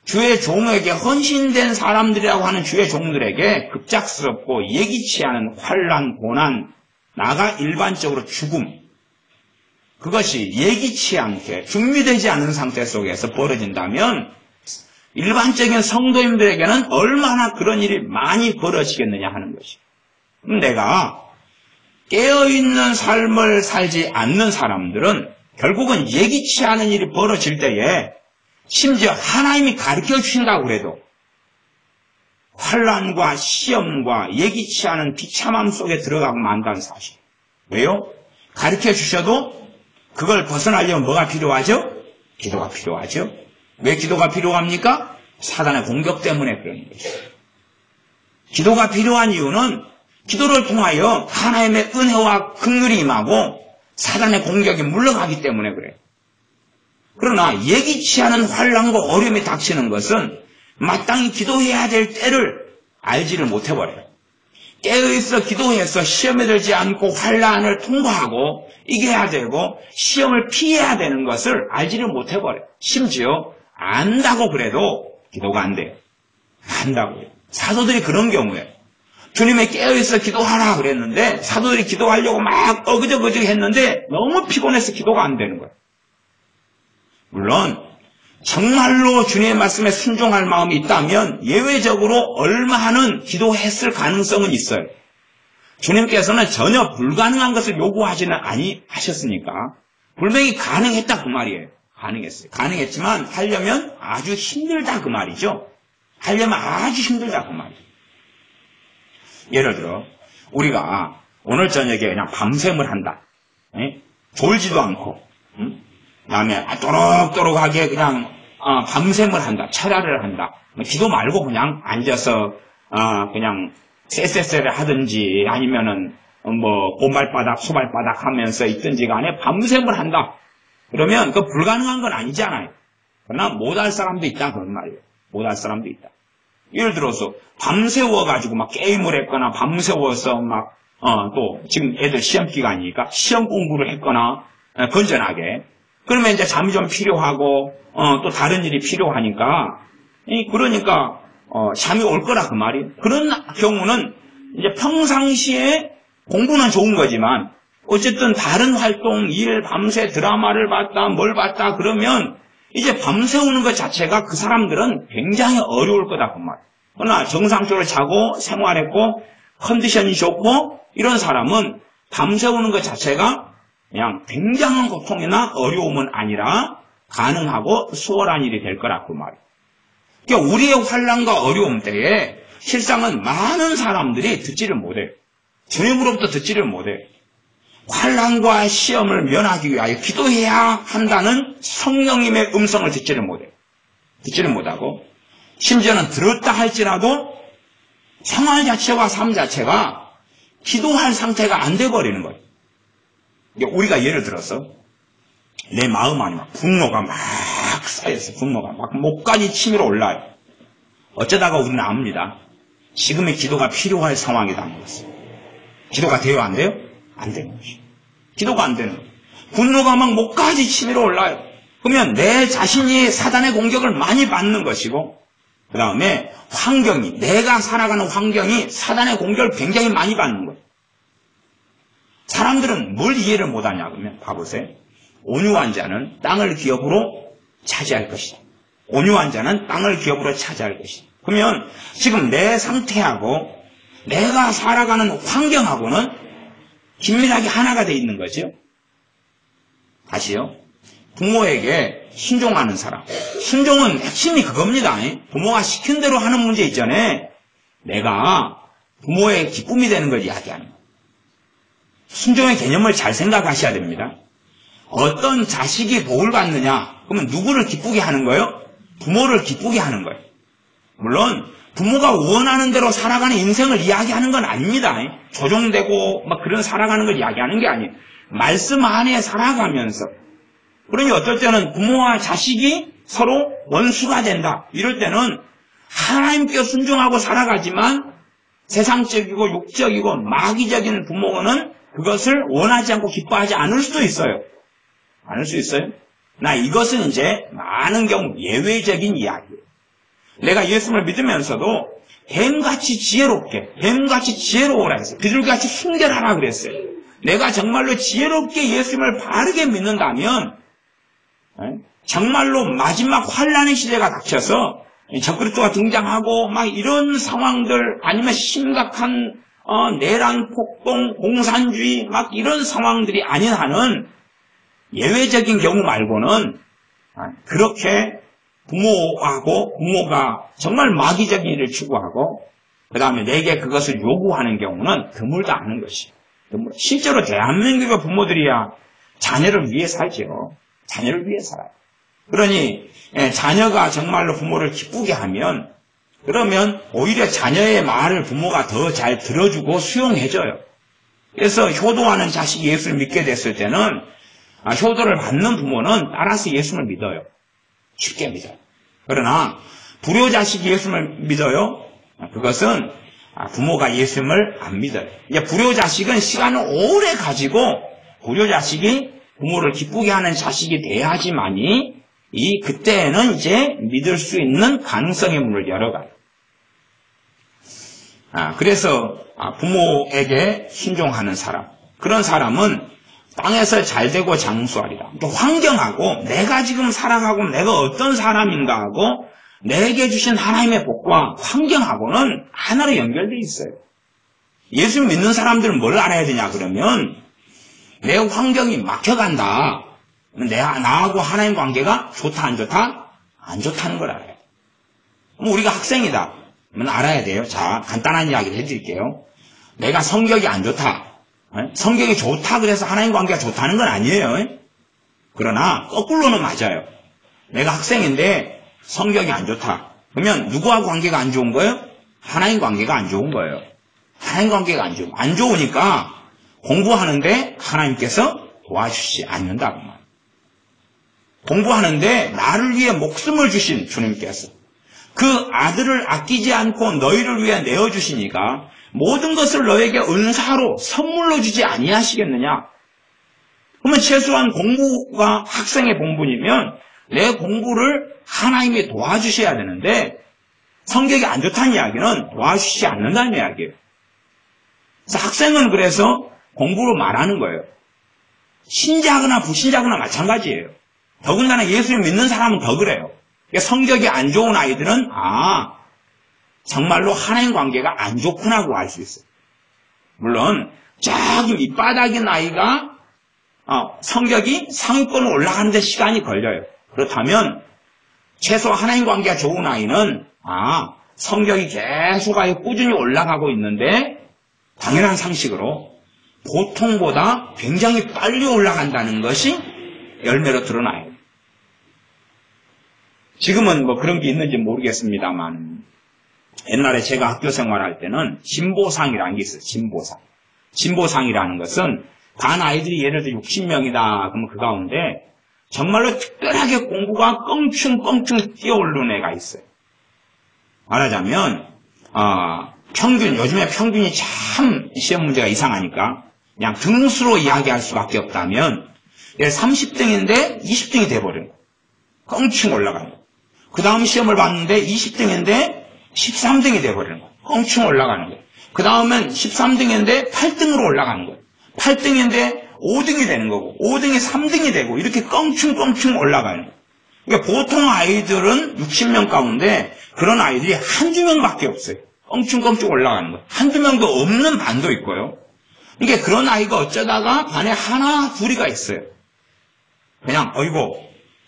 주의 종에게 헌신된 사람들이라고 하는 주의 종들에게 급작스럽고 예기치 않은 환난, 고난, 나아가 일반적으로 죽음, 그것이 예기치 않게 준비되지 않은 상태 속에서 벌어진다면 일반적인 성도님들에게는 얼마나 그런 일이 많이 벌어지겠느냐 하는 것이에요. 그럼 내가 깨어있는 삶을 살지 않는 사람들은 결국은 예기치 않은 일이 벌어질 때에 심지어 하나님이 가르쳐 주신다고 그래도 환난과 시험과 예기치 않은 비참함 속에 들어가고 만다는 사실. 왜요? 가르쳐 주셔도 그걸 벗어나려면 뭐가 필요하죠? 기도가 필요하죠. 왜 기도가 필요합니까? 사단의 공격 때문에 그런 것이죠. 기도가 필요한 이유는 기도를 통하여 하나님의 은혜와 긍휼이 임하고 사단의 공격이 물러가기 때문에 그래요. 그러나 예기치 않은 환난과 어려움이 닥치는 것은 마땅히 기도해야 될 때를 알지를 못해버려요. 깨어있어 기도해서 시험에 들지 않고 환난을 통과하고 이겨야 되고 시험을 피해야 되는 것을 알지를 못해버려요. 심지어 안다고 그래도 기도가 안 돼요. 안다고요. 사도들이 그런 경우에요. 주님의 깨어있어 기도하라 그랬는데 사도들이 기도하려고 막 어그저그저 했는데 너무 피곤해서 기도가 안 되는 거예요. 물론 정말로 주님의 말씀에 순종할 마음이 있다면 예외적으로 얼마는 기도했을 가능성은 있어요. 주님께서는 전혀 불가능한 것을 요구하지는 아니하셨으니까 분명히 가능했다 그 말이에요. 가능했어요. 가능했지만 하려면 아주 힘들다 그 말이죠. 하려면 아주 힘들다 그 말이에요. 예를 들어 우리가 오늘 저녁에 그냥 밤샘을 한다. 졸지도 않고 그다음에 또록또록하게 그냥 밤샘을 한다. 철야를 한다. 기도 말고 그냥 앉아서 그냥 쎄쎄쎄를 하든지 아니면은 뭐 곰발바닥 소발바닥 하면서 있든지 간에 밤샘을 한다. 그러면 그 불가능한 건 아니잖아요. 그러나 못할 사람도 있다 그런 말이에요. 못할 사람도 있다. 예를 들어서 밤새워가지고 막 게임을 했거나 밤새워서 막 또 지금 애들 시험 기간이니까 시험 공부를 했거나 건전하게 그러면 이제 잠이 좀 필요하고 또 다른 일이 필요하니까 그러니까 잠이 올 거라 그 말이에요. 그런 경우는 이제 평상시에 공부는 좋은 거지만 어쨌든 다른 활동, 일, 밤새 드라마를 봤다, 뭘 봤다 그러면 이제 밤새우는 것 자체가 그 사람들은 굉장히 어려울 거다 그 말이에요. 그러나 정상적으로 자고 생활했고 컨디션이 좋고 이런 사람은 밤새우는 것 자체가 그냥 굉장한 고통이나 어려움은 아니라 가능하고 수월한 일이 될 거라 그 말이에요. 그러니까 우리의 환난과 어려움 때에 실상은 많은 사람들이 듣지를 못해요. 주님으로부터 듣지를 못해요. 환난과 시험을 면하기 위하여 기도해야 한다는 성령님의 음성을 듣지를 못해요. 듣지를 못하고 심지어는 들었다 할지라도 생활 자체와 삶 자체가 기도할 상태가 안 돼버리는 거예요. 우리가 예를 들어서 내 마음 안에 분노가 막 쌓여서 분노가 막 목까지 치밀어 올라요. 어쩌다가 우리는 압니다. 지금의 기도가 필요할 상황이다. 기도가 돼요? 안 돼요? 안 되는 것이요. 기도가 안 되는 거예요. 분노가 막 목까지 치밀어 올라요. 그러면 내 자신이 사단의 공격을 많이 받는 것이고 그 다음에 환경이 내가 살아가는 환경이 사단의 공격을 굉장히 많이 받는 거예요. 사람들은 뭘 이해를 못하냐 그러면 봐보세요. 온유한 자는 땅을 기업으로 차지할 것이다. 온유한 자는 땅을 기업으로 차지할 것이다. 그러면 지금 내 상태하고 내가 살아가는 환경하고는 긴밀하게 하나가 돼 있는 거죠. 다시요. 부모에게 순종하는 사람. 순종은 핵심이 그겁니다. 부모가 시킨 대로 하는 문제 있잖아요. 내가 부모의 기쁨이 되는 걸 이야기하는 거예요. 순종의 개념을 잘 생각하셔야 됩니다. 어떤 자식이 복을 받느냐? 그러면 누구를 기쁘게 하는 거예요? 부모를 기쁘게 하는 거예요. 물론 부모가 원하는 대로 살아가는 인생을 이야기하는 건 아닙니다. 조종되고 막 그런 살아가는 걸 이야기하는 게 아니에요. 말씀 안에 살아가면서 그러니 어떨 때는 부모와 자식이 서로 원수가 된다. 이럴 때는 하나님께 순종하고 살아가지만 세상적이고 육적이고 마귀적인 부모는 그것을 원하지 않고 기뻐하지 않을 수도 있어요. 않을 수 있어요? 나 이것은 이제 많은 경우 예외적인 이야기예요. 내가 예수님을 믿으면서도 뱀같이 지혜로우라 했어요. 비둘기같이 순결하라 그랬어요. 내가 정말로 지혜롭게 예수님을 바르게 믿는다면 정말로 마지막 환난의 시대가 닥쳐서 적그리스도가 등장하고 막 이런 상황들 아니면 심각한 내란, 폭동, 공산주의 막 이런 상황들이 아닌 한은 예외적인 경우 말고는 그렇게 부모가 정말 마귀적인 일을 추구하고 그 다음에 내게 그것을 요구하는 경우는 드물다 하는 것이에요. 실제로 대한민국의 부모들이야 자녀를 위해 살죠. 자녀를 위해 살아요. 그러니 자녀가 정말로 부모를 기쁘게 하면 그러면 오히려 자녀의 말을 부모가 더 잘 들어주고 수용해줘요. 그래서 효도하는 자식이 예수를 믿게 됐을 때는 효도를 받는 부모는 따라서 예수님을 믿어요. 쉽게 믿어요. 그러나 불효자식이 예수님을 믿어요? 그것은 부모가 예수님을 안 믿어요. 이제 불효자식은 시간을 오래 가지고 불효자식이 부모를 기쁘게 하는 자식이 돼야지만이 그때는 이제 믿을 수 있는 가능성의 문을 열어가요. 그래서 부모에게 순종하는 사람, 그런 사람은 땅에서 잘되고 장수하리라. 환경하고 내가 지금 살아가고 내가 어떤 사람인가 하고 내게 주신 하나님의 복과 환경하고는 하나로 연결되어 있어요. 예수 믿는 사람들은 뭘 알아야 되냐 그러면 내 환경이 막혀간다. 나하고 하나님 관계가 좋다 안 좋다? 안 좋다는 걸 알아요. 우리가 학생이다. 그러면 알아야 돼요. 자, 간단한 이야기를 해드릴게요. 내가 성격이 안 좋다. 성격이 좋다 그래서 하나님 관계가 좋다는 건 아니에요. 그러나 거꾸로는 맞아요. 내가 학생인데 성격이 안 좋다. 그러면 누구하고 관계가 안 좋은 거예요? 하나님 관계가 안 좋은 거예요. 하나님 관계가 안 좋으니까 공부하는데 하나님께서 도와주시지 않는다. 공부하는데 나를 위해 목숨을 주신 주님께서 그 아들을 아끼지 않고 너희를 위해 내어주시니까 모든 것을 너에게 은사로 선물로 주지 아니하시겠느냐? 그러면 최소한 공부가 학생의 본분이면 내 공부를 하나님이 도와주셔야 되는데 성격이 안 좋다는 이야기는 도와주시지 않는다는 이야기예요. 그래서 학생은 그래서 공부로 말하는 거예요. 신자거나 불신자거나 마찬가지예요. 더군다나 예수를 믿는 사람은 더 그래요. 성격이 안 좋은 아이들은 정말로 하나님 관계가 안 좋구나고 알 수 있어요. 물론 저기 밑바닥인 아이가 성격이 상위권으로 올라가는 데 시간이 걸려요. 그렇다면 최소 하나님 관계가 좋은 아이는 성격이 계속 꾸준히 올라가고 있는데 당연한 상식으로 보통보다 굉장히 빨리 올라간다는 것이 열매로 드러나요. 지금은 그런 게 있는지 모르겠습니다만 옛날에 제가 학교 생활할 때는 진보상이라는 게 있어요. 진보상. 진보상이라는 것은 반 아이들이 예를 들어 60명이다. 그러면 그 가운데 정말로 특별하게 공부가 껑충껑충 뛰어오르는 애가 있어요. 말하자면 요즘에 평균이 참 시험 문제가 이상하니까 그냥 등수로 이야기할 수밖에 없다면 30등인데 20등이 돼버려요. 껑충 올라가는 거예요. 그 다음 시험을 봤는데 20등인데 13등이 돼버리는 거예요. 껑충 올라가는 거예요. 그 다음엔 13등인데 8등으로 올라가는 거예요. 8등인데 5등이 되는 거고 5등이 3등이 되고 이렇게 껑충껑충 올라가는 거예요. 그러니까 보통 아이들은 60명 가운데 그런 아이들이 한두 명밖에 없어요. 껑충껑충 올라가는 거예요. 한두 명도 없는 반도 있고요. 그러니까 그런 아이가 어쩌다가 반에 하나 둘이가 있어요. 그냥 어이구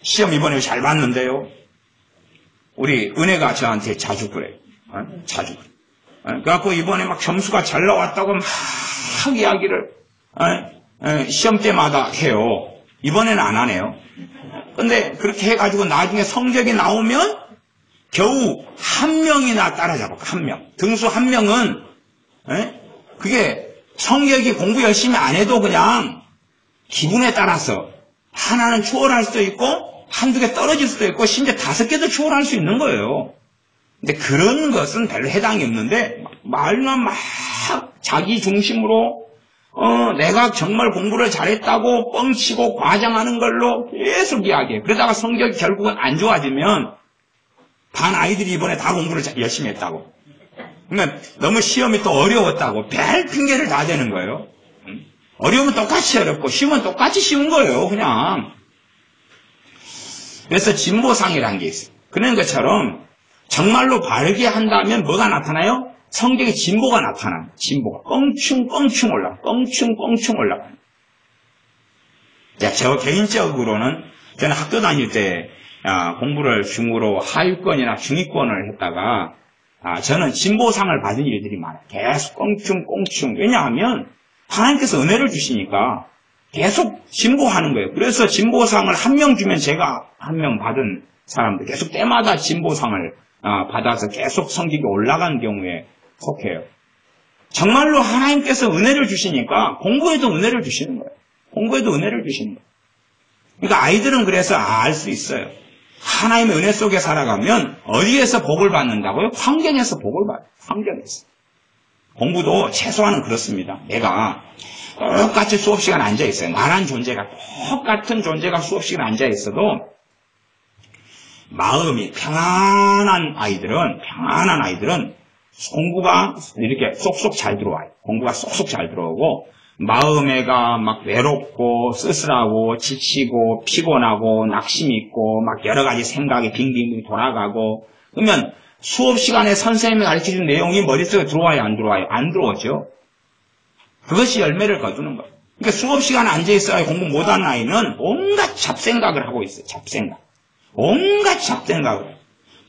시험 이번에 잘 봤는데요. 우리 은혜가 저한테 자주 그래요. 자주 그래요. 그래갖고 이번에 막 점수가 잘 나왔다고 막 이야기를 시험 때마다 해요. 이번에는 안 하네요. 근데 그렇게 해가지고 나중에 성적이 나오면 겨우 한 명이나 따라잡고 한 명. 등수 한 명은 그게 성격이 공부 열심히 안 해도 그냥 기분에 따라서 하나는 추월할 수도 있고 한두 개 떨어질 수도 있고 심지어 5개도 추월할 수 있는 거예요. 근데 그런 것은 별로 해당이 없는데 말만 막 자기 중심으로 내가 정말 공부를 잘했다고 뻥치고 과장하는 걸로 계속 이야기해요. 그러다가 성격이 결국은 안 좋아지면 반 아이들이 이번에 다 공부를 열심히 했다고. 그러니까 너무 시험이 또 어려웠다고 별 핑계를 다 대는 거예요. 어려우면 똑같이 어렵고 쉬우면 똑같이 쉬운 거예요. 그냥. 그래서 진보상이라는 게 있어요. 그런 것처럼 정말로 바르게 한다면 뭐가 나타나요? 성격의 진보가 나타나요. 진보가. 껑충껑충 올라가. 껑충껑충 올라가. 저 개인적으로는 저는 학교 다닐 때 공부를 중으로 하위권이나 중위권을 했다가 저는 진보상을 받은 일들이 많아요. 계속 껑충껑충. 왜냐하면 하나님께서 은혜를 주시니까 계속 진보하는 거예요. 그래서 진보상을 한 명 주면 제가 한 명 받은 사람들 계속 때마다 진보상을 받아서 계속 성적이 올라간 경우에 속해요. 정말로 하나님께서 은혜를 주시니까 공부에도 은혜를 주시는 거예요. 공부에도 은혜를 주시는 거예요. 그러니까 아이들은 그래서 알 수 있어요. 하나님의 은혜 속에 살아가면 어디에서 복을 받는다고요? 환경에서 복을 받아요. 환경에서. 공부도 최소한은 그렇습니다. 내가 똑같이 수업시간 앉아있어요. 나란 존재가 똑같은 존재가 수업시간 앉아있어도 마음이 평안한 아이들은 공부가 이렇게 쏙쏙 잘 들어와요. 공부가 쏙쏙 잘 들어오고 마음에가 막 외롭고 쓸쓸하고 지치고 피곤하고 낙심이 있고 막 여러 가지 생각이 빙빙빙 돌아가고 그러면 수업 시간에 선생님이 가르쳐준 내용이 머릿속에 들어와요? 안 들어와요? 안 들어오죠. 그것이 열매를 거두는 거예요. 그러니까 수업 시간에 앉아있어야 공부 못하는 아이는 온갖 잡생각을 하고 있어요. 잡생각. 온갖 잡생각을.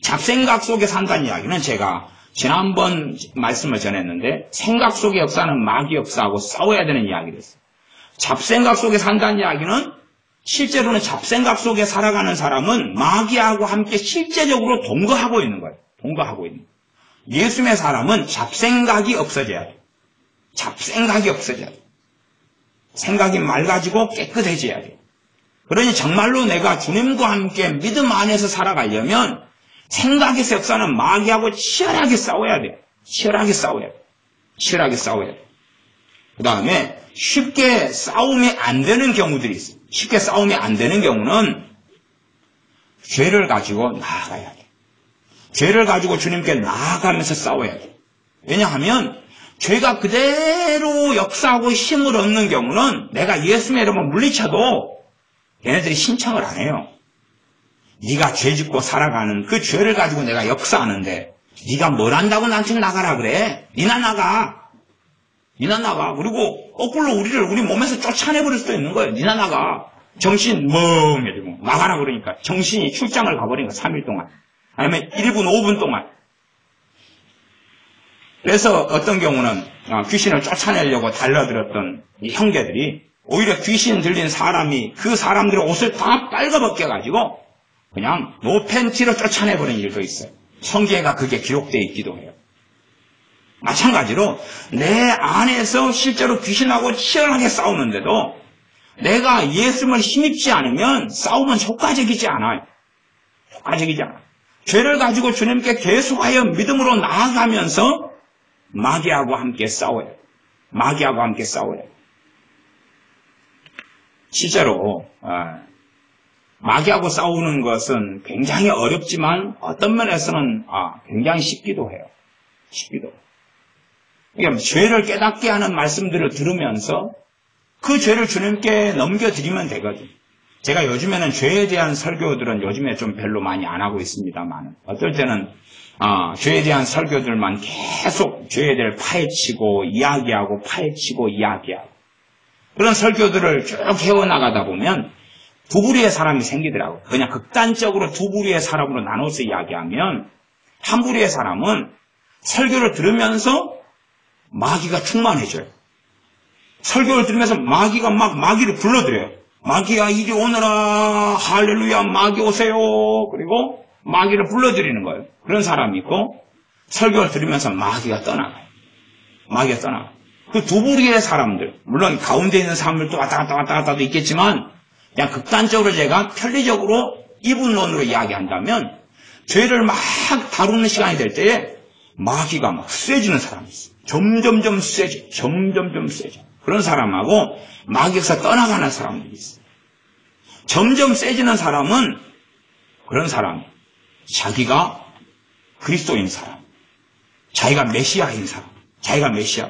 잡생각 속에 산다는 이야기는 제가 지난번 말씀을 전했는데 생각 속의 역사는 마귀 역사하고 싸워야 되는 이야기를 했어요. 잡생각 속에 산다는 이야기는 실제로는 잡생각 속에 살아가는 사람은 마귀하고 함께 실제적으로 동거하고 있는 거예요. 동거하고 있는 거예요. 예수님의 사람은 잡생각이 없어져야 돼요. 잡생각이 없어져야 돼요. 생각이 맑아지고 깨끗해져야 돼요. 그러니 정말로 내가 주님과 함께 믿음 안에서 살아가려면 생각에서 역사는 마귀하고 치열하게 싸워야 돼요. 치열하게 싸워야 돼요. 치열하게 싸워야 돼요. 그 다음에 쉽게 싸움이 안 되는 경우들이 있어요. 쉽게 싸움이 안 되는 경우는 죄를 가지고 나아가야 돼요. 죄를 가지고 주님께 나아가면서 싸워야 돼요. 왜냐하면 죄가 그대로 역사하고 힘을 얻는 경우는 내가 예수님의 이름을 물리쳐도 얘네들이 신청을 안 해요. 네가 죄 짓고 살아가는 그 죄를 가지고 내가 역사하는데 네가 뭘 한다고 나한테 나가라 그래. 니나 나가. 니나 나가. 그리고 거꾸로 우리 몸에서 쫓아내버릴 수도 있는 거예요. 니나 나가. 정신 멍해지고 나가라 그러니까 정신이 출장을 가버린 거야. 3일 동안. 아니면 1분 5분 동안. 그래서 어떤 경우는 귀신을 쫓아내려고 달려들었던 이 형제들이 오히려 귀신 들린 사람이 그 사람들의 옷을 다 빨가벗겨가지고 그냥 노팬티로 쫓아내버린 일도 있어요. 성경에가 그게 기록되어 있기도 해요. 마찬가지로 내 안에서 실제로 귀신하고 치열하게 싸우는데도 내가 예수님을 힘입지 않으면 싸움은 효과적이지 않아요. 효과적이지 않아요. 죄를 가지고 주님께 계속하여 믿음으로 나아가면서 마귀하고 함께 싸워요. 마귀하고 함께 싸워요. 실제로 마귀하고 싸우는 것은 굉장히 어렵지만 어떤 면에서는 굉장히 쉽기도 해요. 쉽기도 해요. 그러니까 죄를 깨닫게 하는 말씀들을 들으면서 그 죄를 주님께 넘겨드리면 되거든요. 제가 요즘에는 죄에 대한 설교들은 요즘에 좀 별로 많이 안 하고 있습니다만 어떨 때는 죄에 대한 설교들만 계속 죄에 대해 파헤치고 이야기하고 파헤치고 이야기하고 그런 설교들을 쭉 해워나가다 보면 두 부류의 사람이 생기더라고요. 그냥 극단적으로 두 부류의 사람으로 나눠서 이야기하면 한 부류의 사람은 설교를 들으면서 마귀가 충만해져요. 설교를 들으면서 마귀가 막 마귀를 불러들여요. 마귀야 이리 오너라 할렐루야 마귀 오세요. 그리고 마귀를 불러들이는 거예요. 그런 사람이 있고 설교를 들으면서 마귀가 떠나가요. 마귀가 떠나가요. 그 두 부류의 사람들 물론 가운데 있는 사람들도 왔다 갔다도 있겠지만 그냥 극단적으로 제가 편리적으로 이분론으로 이야기한다면 죄를 막 다루는 시간이 될 때에 마귀가 막 세지는 사람이 있어요. 점점점 세져. 그런 사람하고 마귀에서 떠나가는 사람들이 있어요. 점점 세지는 사람은 그런 사람, 자기가 그리스도인 사람, 자기가 메시아인 사람, 자기가 메시아.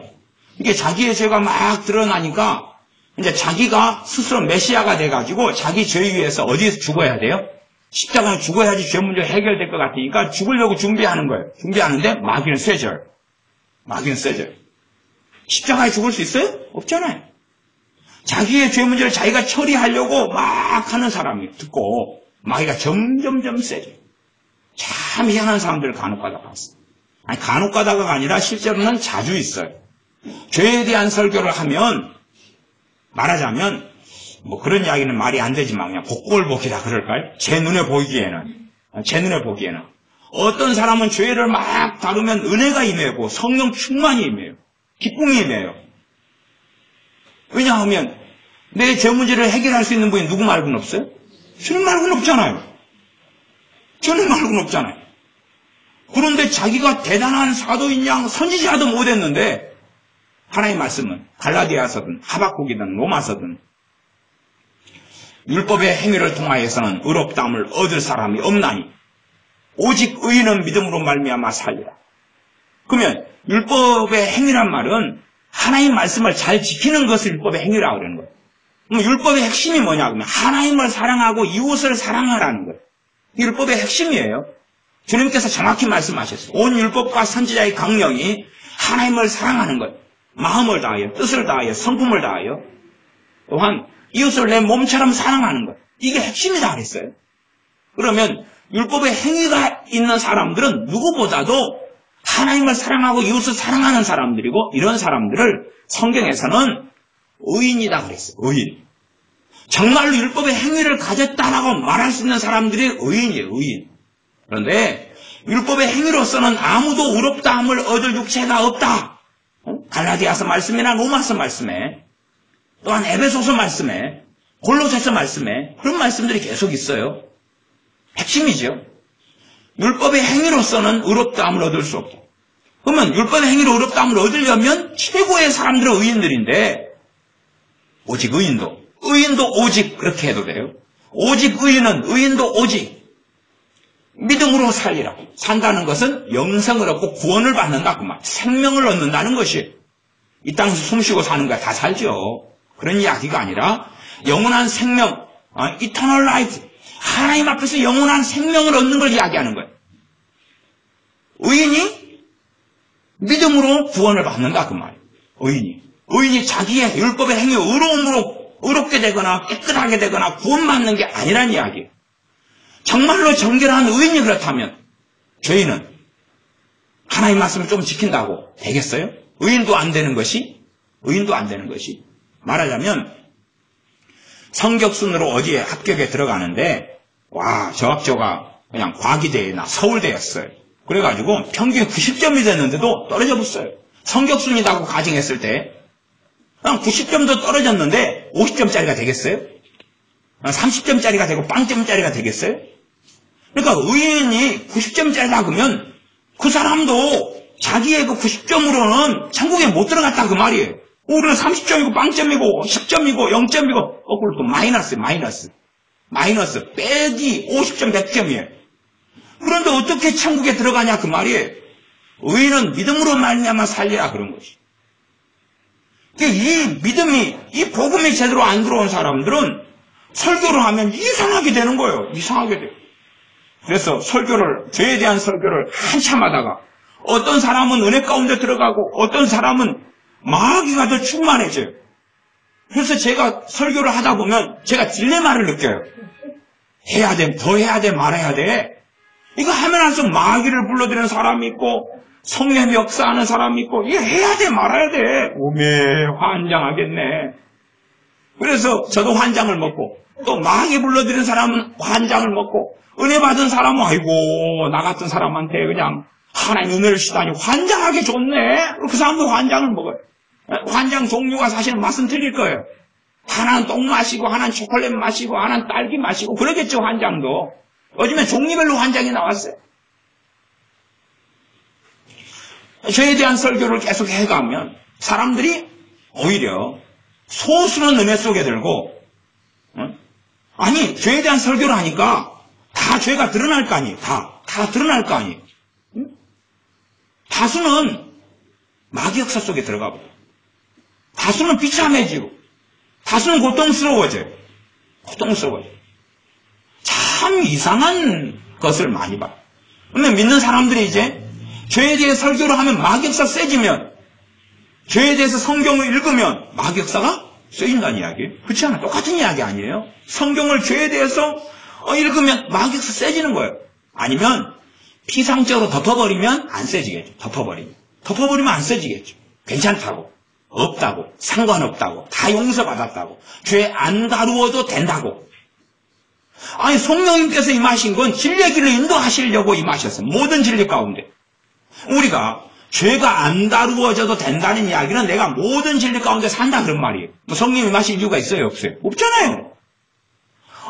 이게 자기의 죄가 막 드러나니까 이제 자기가 스스로 메시아가 돼가지고 자기 죄 위해서 어디에서 죽어야 돼요? 십자가에 죽어야지 죄 문제 해결될 것 같으니까 죽으려고 준비하는 거예요. 준비하는데 마귀는 쇠져요. 마귀는 쇠져요. 십자가에 죽을 수 있어요? 없잖아요. 자기의 죄 문제를 자기가 처리하려고 막 하는 사람이 듣고 마귀가 점점점 세져요. 참 희한한 사람들을 간혹 가다 봤어요. 아니 간혹 가다가 아니라 실제로는 자주 있어요. 죄에 대한 설교를 하면 말하자면 뭐 그런 이야기는 말이 안 되지만 그냥 복골복이라 그럴까요? 제 눈에 보기에는 어떤 사람은 죄를 막 다루면 은혜가 임해고 성령 충만이 임해요. 기쁨이 임해요. 왜냐하면 내 죄 문제를 해결할 수 있는 분이 누구 말고는 없어요? 주님 말고는 없잖아요. 주님 말고는 없잖아요. 그런데 자기가 대단한 사도인 양 선지자도 못했는데 하나님의 말씀은 갈라디아서든 하박국이든 로마서든 율법의 행위를 통하여서는 의롭다함을 얻을 사람이 없나니 오직 의인은 믿음으로 말미암아 살리라. 그러면 율법의 행위란 말은 하나님 말씀을 잘 지키는 것을 율법의 행위라고 그러는 거예요. 그럼 율법의 핵심이 뭐냐 그러면 하나님을 사랑하고 이웃을 사랑하라는 거예요. 이 율법의 핵심이에요. 주님께서 정확히 말씀하셨어요. 온 율법과 선지자의 강령이 하나님을 사랑하는 것, 마음을 다하여, 뜻을 다하여, 성품을 다하여, 또한 이웃을 내 몸처럼 사랑하는 것, 이게 핵심이다 그랬어요. 그러면 율법의 행위가 있는 사람들은 누구보다도 하나님을 사랑하고 이웃을 사랑하는 사람들이고, 이런 사람들을 성경에서는 의인이다 그랬어요. 의인. 정말로 율법의 행위를 가졌다라고 말할 수 있는 사람들이 의인이에요. 의인. 그런데 율법의 행위로서는 아무도 의롭다함을 얻을 육체가 없다. 갈라디아서 말씀이나 로마서 말씀에, 또한 에베소서 말씀에, 골로새서 말씀에 그런 말씀들이 계속 있어요. 핵심이죠. 율법의 행위로서는 의롭다함을 얻을 수 없다. 그러면 율법의 행위로 의롭다함을 얻으려면 최고의 사람들은 의인들인데, 오직 의인도 오직 그렇게 해도 돼요. 오직 의인은 의인도 오직 믿음으로 살리라. 산다는 것은 영생을 얻고 구원을 받는다 그 말. 생명을 얻는다는 것이 이 땅에서 숨쉬고 사는 거야. 다 살죠. 그런 이야기가 아니라 영원한 생명, eternal life, 하나님 앞에서 영원한 생명을 얻는 걸 이야기하는 거예요. 의인이 믿음으로 구원을 받는다 그 말이에요. 의인이 자기의 율법의 행위 의로움으로 의롭게 되거나 깨끗하게 되거나 구원받는 게 아니란 이야기예요. 정말로 정결한 의인이 그렇다면 죄인은 하나님 말씀을 좀 지킨다고 되겠어요? 의인도 안 되는 것이 말하자면 성적순으로 어디에 합격에 들어가는데 저 학교가 그냥 과기대나 서울대였어요. 그래가지고 평균 90점이 됐는데도 떨어져 봤어요. 성적순이라고 가정했을 때 그냥 90점도 떨어졌는데 50점짜리가 되겠어요? 30점짜리가 되고 빵점짜리가 되겠어요? 그러니까 의인이 90점짜리라 그러면 그 사람도 자기의 그 90점으로는 천국에 못 들어갔다 그 말이에요. 우리는 30점이고 빵점이고 10점이고 0점이고 거꾸로 또 마이너스 빼기 50점 100점이에요. 그런데 어떻게 천국에 들어가냐 그 말이에요. 의인은 믿음으로 말미암아 살리라 그런 것이. 이 믿음이, 이 복음이 제대로 안 들어온 사람들은 설교를 하면 이상하게 되는 거예요. 이상하게 돼요. 그래서 죄에 대한 설교를 한참 하다가 어떤 사람은 은혜 가운데 들어가고 어떤 사람은 마귀가 더 충만해져요. 그래서 제가 설교를 하다 보면 제가 딜레마를 느껴요. 더 해야 돼, 말아야 돼. 이거 하면 할수록 마귀를 불러들이는 사람이 있고 성령의 역사하는 사람이 있고 이거 해야 돼, 말아야 돼. 오메, 환장하겠네. 그래서 저도 환장을 먹고 또 마귀 불러들이는 사람은 환장을 먹고 은혜 받은 사람은 아이고 나 같은 사람한테 그냥 하나님 은혜를 주다니 환장하게 좋네. 그 사람도 환장을 먹어요. 환장 종류가 사실은 맛은 틀릴 거예요. 하나는 똥 마시고 하나는 초콜릿 마시고 하나는 딸기 마시고 그러겠죠. 환장도 요즘에 종류별로 환장이 나왔어요. 죄에 대한 설교를 계속 해가면 사람들이 오히려 소수는 은혜 속에 들고 죄에 대한 설교를 하니까 다 죄가 드러날 거 아니에요. 다 드러날 거 아니에요. 다수는 마귀 역사 속에 들어가 버려요. 다수는 비참해지고 다수는 고통스러워져요. 참 이상한 것을 많이 봐요. 그런데 믿는 사람들이 이제 죄에 대해 설교를 하면 마귀 역사 세지면 죄에 대해서 성경을 읽으면 마귀 역사가 세진다는 이야기예요. 그렇지 않아요? 똑같은 이야기 아니에요? 성경을 죄에 대해서 읽으면 마귀 역사 세지는 거예요. 아니면 피상적으로 덮어버리면 안 세지겠죠. 덮어버리면 안 세지겠죠. 괜찮다고, 없다고, 상관없다고, 다 용서받았다고, 죄 안 다루어도 된다고. 성령님께서 임하신 건 진리의 길을 인도하시려고 임하셨어요. 모든 진리 가운데. 우리가 죄가 안 다루어져도 된다는 이야기는 내가 모든 진리 가운데 산다 그런 말이에요. 뭐 성령이 마실 이유가 있어요? 없어요? 없잖아요.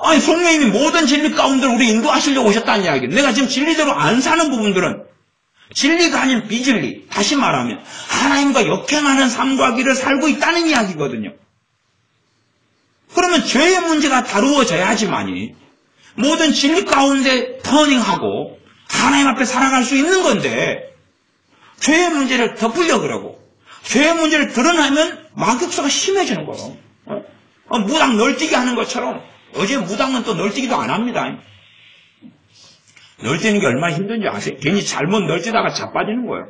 아니 성령님이 모든 진리 가운데 우리 인도하시려고 오셨다는 이야기예요. 내가 지금 진리대로 안 사는 부분들은 진리가 아닌 비진리, 다시 말하면 하나님과 역행하는 삶과 길을 살고 있다는 이야기거든요. 그러면 죄의 문제가 다루어져야지만이 모든 진리 가운데 터닝하고 하나님 앞에 살아갈 수 있는 건데 죄의 문제를 덮으려고 그러고 죄의 문제를 드러내면 마귀역사가 심해지는 거예요. 무당 널뛰기 하는 것처럼 어제 무당은 또 널뛰기도 안 합니다. 널뛰는 게 얼마나 힘든지 아세요? 괜히 잘못 널뛰다가 자빠지는 거예요.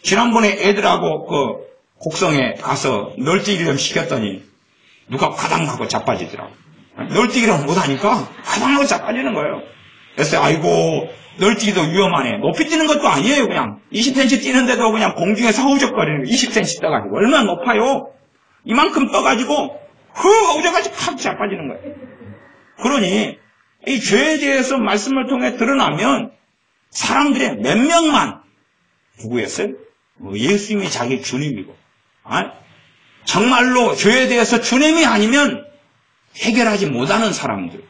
지난번에 애들하고 그 곡성에 가서 널뛰기를 좀 시켰더니 누가 과당하고 자빠지더라고. 널뛰기를 못하니까 과당하고 자빠지는 거예요. 그래서 아이고 널뛰기도 위험하네. 높이 뛰는 것도 아니에요. 그냥 20cm 뛰는데도 그냥 공중에서 허우적거리는 거 20cm 떠가지고 얼마나 높아요. 이만큼 떠가지고 허우적까지 팍 자빠지는 거예요. 그러니 이 죄에 대해서 말씀을 통해 드러나면 사람들의 몇 명만 누구였어요? 예수님이 자기 주님이고 정말로 죄에 대해서 주님이 아니면 해결하지 못하는 사람들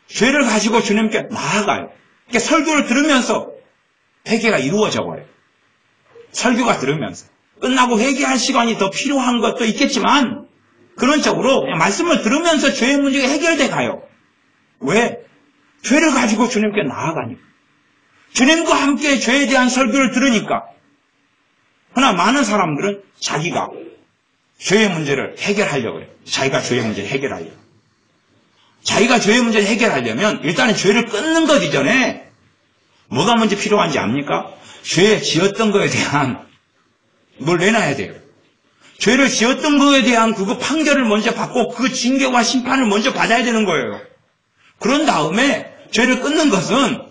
죄를 가지고 주님께 나아가요. 그러니까 설교를 들으면서 회개가 이루어져 버려요. 설교가 들으면서 끝나고 회개할 시간이 더 필요한 것도 있겠지만 그런적으로 그냥 말씀을 들으면서 죄의 문제가 해결돼 가요. 왜? 죄를 가지고 주님께 나아가니까. 주님과 함께 죄에 대한 설교를 들으니까. 그러나 많은 사람들은 자기가 죄의 문제를 해결하려고 해요. 자기가 죄의 문제를 해결하려고. 자기가 죄의 문제를 해결하려면 일단은 죄를 끊는 것 이전에 뭐가 먼저 필요한지 압니까? 죄에 지었던 거에 대한 뭘 내놔야 돼요. 죄를 지었던 거에 대한 그거 판결을 먼저 받고 그 징계와 심판을 먼저 받아야 되는 거예요. 그런 다음에 죄를 끊는 것은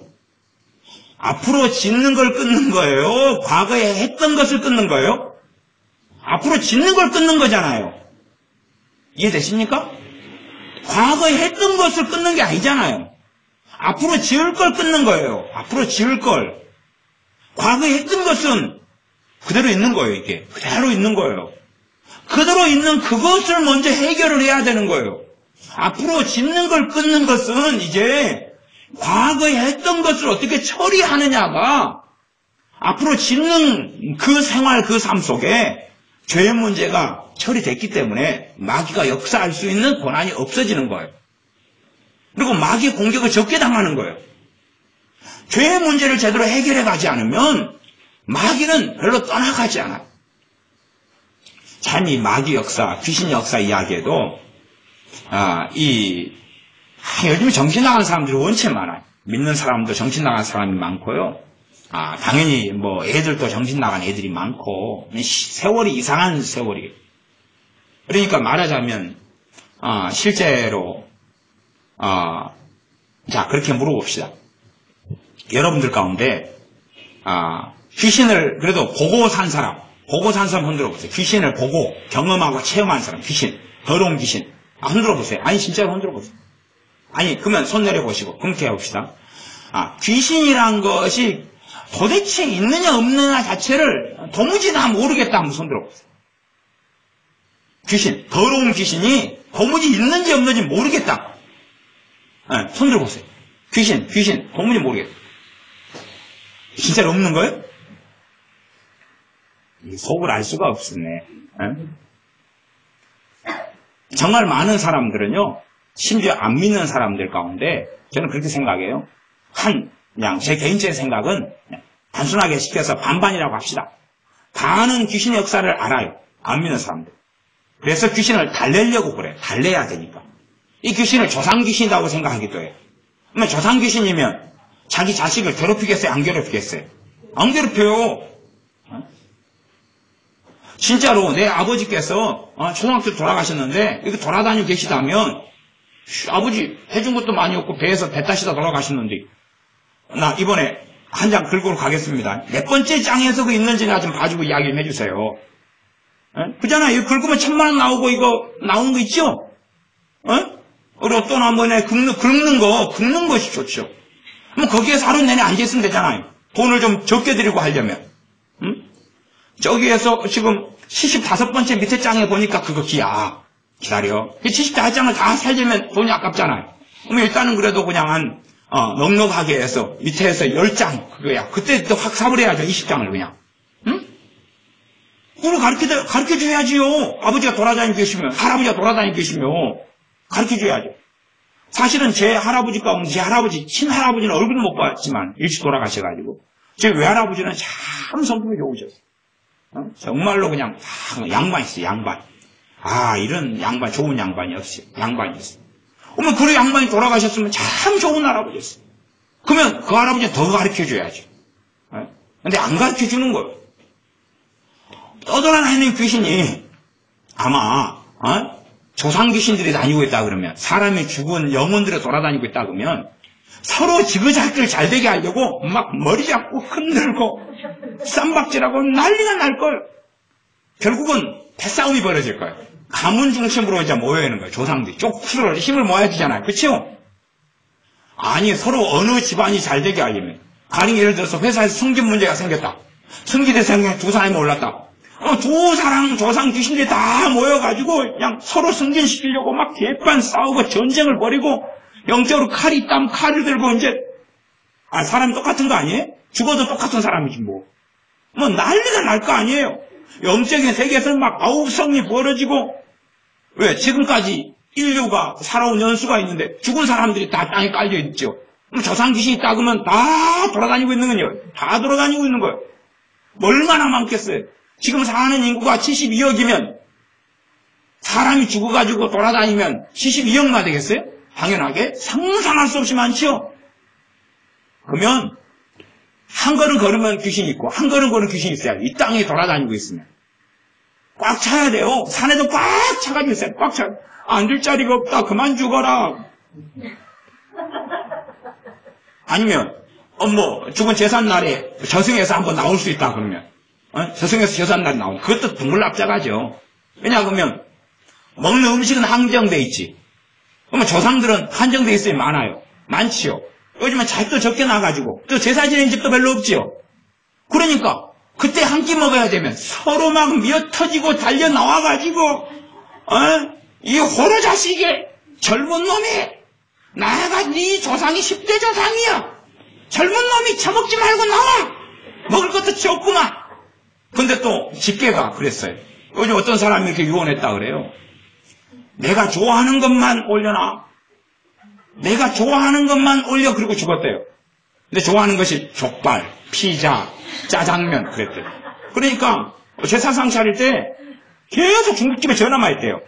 앞으로 짓는 걸 끊는 거예요? 과거에 했던 것을 끊는 거예요? 앞으로 짓는 걸 끊는 거잖아요. 이해되십니까? 과거에 했던 것을 끊는 게 아니잖아요. 앞으로 지을 걸 끊는 거예요. 앞으로 지을 걸. 과거에 했던 것은 그대로 있는 거예요. 이게 그대로 있는 거예요. 그대로 있는 그것을 먼저 해결을 해야 되는 거예요. 앞으로 짓는 걸 끊는 것은 이제 과거에 했던 것을 어떻게 처리하느냐가 앞으로 짓는 그 생활, 그 삶 속에 죄의 문제가 처리됐기 때문에 마귀가 역사할 수 있는 권한이 없어지는 거예요. 그리고 마귀의 공격을 적게 당하는 거예요. 죄의 문제를 제대로 해결해 가지 않으면 마귀는 별로 떠나가지 않아요. 참 이 마귀 역사, 귀신 역사 이야기에도 요즘 정신 나간 사람들이 원체 많아요. 믿는 사람도 정신 나간 사람이 많고요. 당연히 뭐 애들도 정신 나간 애들이 많고 세월이 이상한 세월이에요. 그러니까 말하자면 실제로 자 그렇게 물어봅시다. 여러분들 가운데 귀신을 그래도 보고 산 사람 흔들어 보세요. 귀신을 보고 경험하고 체험한 사람, 귀신, 더러운 귀신. 흔들어 보세요. 아니 진짜로 흔들어 보세요. 아니 그러면 손 내려 보시고 그렇게 해봅시다. 귀신이란 것이 도대체 있느냐 없느냐 자체를 도무지 다 모르겠다 한번 손 들어 보세요. 귀신, 더러운 귀신이 도무지 있는지 없는지 모르겠다. 손 들어 보세요. 귀신 도무지 모르겠다. 진짜로 없는 거예요? 속을 알 수가 없으네. 정말 많은 사람들은요, 심지어 안 믿는 사람들 가운데 저는 그렇게 생각해요. 그냥 제 개인적인 생각은 단순하게 시켜서 반반이라고 합시다. 반은 귀신의 역사를 알아요. 안 믿는 사람들. 그래서 귀신을 달래려고 그래요. 달래야 되니까. 이 귀신을 조상 귀신이라고 생각하기도 해요. 그러면 조상 귀신이면 자기 자식을 괴롭히겠어요? 안 괴롭히겠어요? 안 괴롭혀요. 진짜로 내 아버지께서 초등학교 돌아가셨는데 이렇게 돌아다니고 계시다면 아버지 해준 것도 많이 없고 배에서 배 타시다 돌아가셨는데 나 이번에 한 장 긁고 가겠습니다. 몇 번째 장에서 그 있는지나 좀 봐주고 이야기 좀 해주세요. 그잖아요. 이거 긁으면 1000만원 나오고 이거 나오는 거 있죠? 그리고 또 나머지 긁는 것이 좋죠. 그럼 거기에서 하루 내내 앉아있으면 되잖아요. 돈을 좀 적게 드리고 하려면. 저기에서 지금 75번째 밑에 장에 보니까 그거 기야. 기다려. 75장을 다 살려면 돈이 아깝잖아요. 그럼 일단은 그래도 그냥 한, 넉넉하게 해서 밑에서 10장, 그거야. 그때 또 확 사버려야죠. 20장을 그냥. 응? 그걸 가르쳐줘야지요. 아버지가 돌아다니고 계시면, 할아버지가 돌아다니고 계시면, 가르쳐줘야죠. 사실은 제 할아버지 가운데, 제 할아버지, 친할아버지는 얼굴을 못 봤지만, 일찍 돌아가셔가지고, 제 외할아버지는 참 성품이 좋으셨어요. 정말로 그냥, 양반이었어요, 양반. 이런 양반, 좋은 양반이었어요. 양반이었어요. 그러면 그 양반이 돌아가셨으면 참 좋은 할아버지였어요. 그러면 그 할아버지는 더 가르쳐줘야죠. 근데 안 가르쳐주는 거예요. 떠돌아다니는 귀신이 아마 조상 귀신들이 다니고 있다 그러면, 사람이 죽은 영혼들이 돌아다니고 있다 그러면 서로 지그자그를 잘 되게 하려고 막 머리 잡고 흔들고 쌈박질하고 난리가 날 거예요. 결국은 패싸움이 벌어질 거예요. 가문 중심으로 이제 모여있는 거예요. 조상들이 쪽수로 힘을 모아야 되잖아요. 그렇죠? 아니, 서로 어느 집안이 잘 되게 하려면, 가령 예를 들어서 회사에서 승진 문제가 생겼다. 승진대상에 두 사람이 올랐다. 두 사람 조상 귀신들이 다 모여가지고 그냥 서로 승진시키려고 막 개판 싸우고 전쟁을 벌이고, 영적으로 칼이 있다면 칼을 들고 이제, 사람이 똑같은 거 아니에요? 죽어도 똑같은 사람이지 뭐 난리가 날 거 아니에요. 영적인 세계에서는 막 아우성이 벌어지고, 왜? 지금까지 인류가 살아온 연수가 있는데 죽은 사람들이 다 땅에 깔려 있죠. 조상 귀신이 있다 그러면 다 돌아다니고 있는 거예요. 다 돌아다니고 있는 거예요. 얼마나 많겠어요. 지금 사는 인구가 72억이면 사람이 죽어가지고 돌아다니면 72억만 되겠어요? 당연하게 상상할 수 없이 많죠. 그러면 한 걸음 걸으면 귀신이 있고 한 걸음 걸으면 귀신이 있어요. 이 땅에 돌아다니고 있으면 꽉 차야 돼요. 산에도 꽉 차가지고 있어요. 꽉 차. 앉을 자리가 없다. 그만 죽어라. 아니면 죽은 제삿날에 저승에서 한번 나올 수 있다 그러면 저승에서 제삿날에 나오는 그것도 둥글납작하죠. 왜냐하면 먹는 음식은 한정돼 있지. 그러면 조상들은 한정돼 있어야 많아요. 많지요. 요즘은 잘도 적게 나가지고 또 제사 지내는 집도 별로 없지요. 그러니까 그때 한 끼 먹어야 되면 서로 막 미어터지고 달려 나와가지고 이 호로 자식이 젊은 놈이 나가 네 조상이 10대 조상이야. 젊은 놈이 처먹지 말고 나와. 먹을 것도 적구만. 근데 또 집계가 그랬어요. 요즘 어떤 사람이 이렇게 유언했다 그래요. 내가 좋아하는 것만 올려놔. 내가 좋아하는 것만 올려. 그리고 죽었대요. 근데 좋아하는 것이 족발, 피자, 짜장면 그랬대요. 그러니까 제사상 차릴 때 계속 중국집에 전화만 했대요.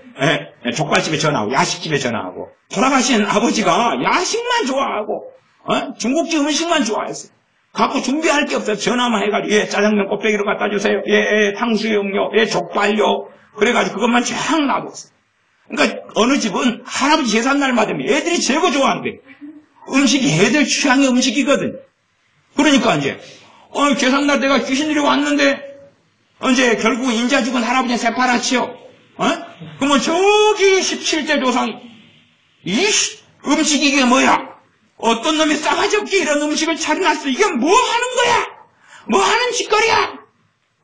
족발집에 전화하고 야식집에 전화하고. 돌아가신 아버지가 야식만 좋아하고 중국집 음식만 좋아했어요. 갖고 준비할 게 없어요. 전화만 해가지고 짜장면 곱빼기로 갖다 주세요. 탕수육요. 족발요. 그래가지고 그것만 쫙 놔뒀어요. 그러니까 어느 집은 할아버지 제삿날마다 애들이 제일 좋아한대. 음식이 애들 취향의 음식이거든. 그러니까 이제 제삿날 내가 귀신들이 왔는데 이제 결국 인자 죽은 할아버지는 새파랗지요. 그러면 저기 17대 조상이 음식이 이게 뭐야? 어떤 놈이 싸가지 없게 이런 음식을 차려놨어. 이게 뭐 하는 거야? 뭐 하는 짓거리야?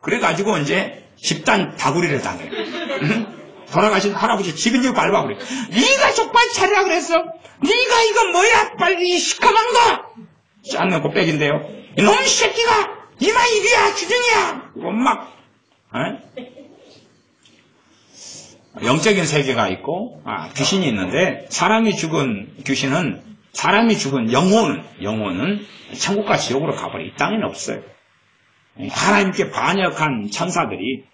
그래가지고 이제 집단 다구리를 당해요. 돌아가신 할아버지 지근지근 밟아버려. 네가 족발 차리라 그랬어? 네가 이거 뭐야? 빨리 시커먼 거! 짜는 곱빼기인데요. 이놈 새끼가 이마 입이야 주둥이야. 막 영적인 세계가 있고 귀신이 있는데 사람이 죽은 영혼은 천국과 지옥으로 가버려. 이 땅에는 없어요. 하나님께 반역한 천사들이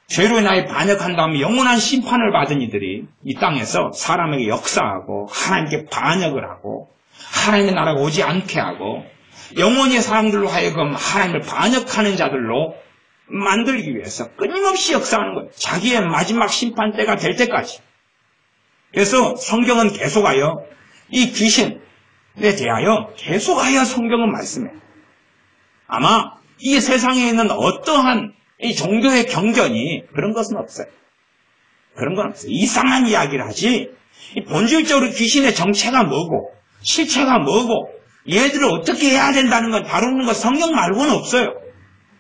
죄로 인하여 반역한 다음에 영원한 심판을 받은 이들이 이 땅에서 사람에게 역사하고 하나님께 반역을 하고 하나님의 나라가 오지 않게 하고 영원히 사람들로 하여금 하나님을 반역하는 자들로 만들기 위해서 끊임없이 역사하는 거예요. 자기의 마지막 심판 때가 될 때까지. 그래서 성경은 계속하여 이 귀신에 대하여 계속하여 성경은 말씀해요. 아마 이 세상에 있는 어떠한 이 종교의 경전이 그런 것은 없어요. 그런 건 없어요. 이상한 이야기를 하지 본질적으로 귀신의 정체가 뭐고 실체가 뭐고 얘들을 어떻게 해야 된다는 건 다루는 건 성경 말고는 없어요.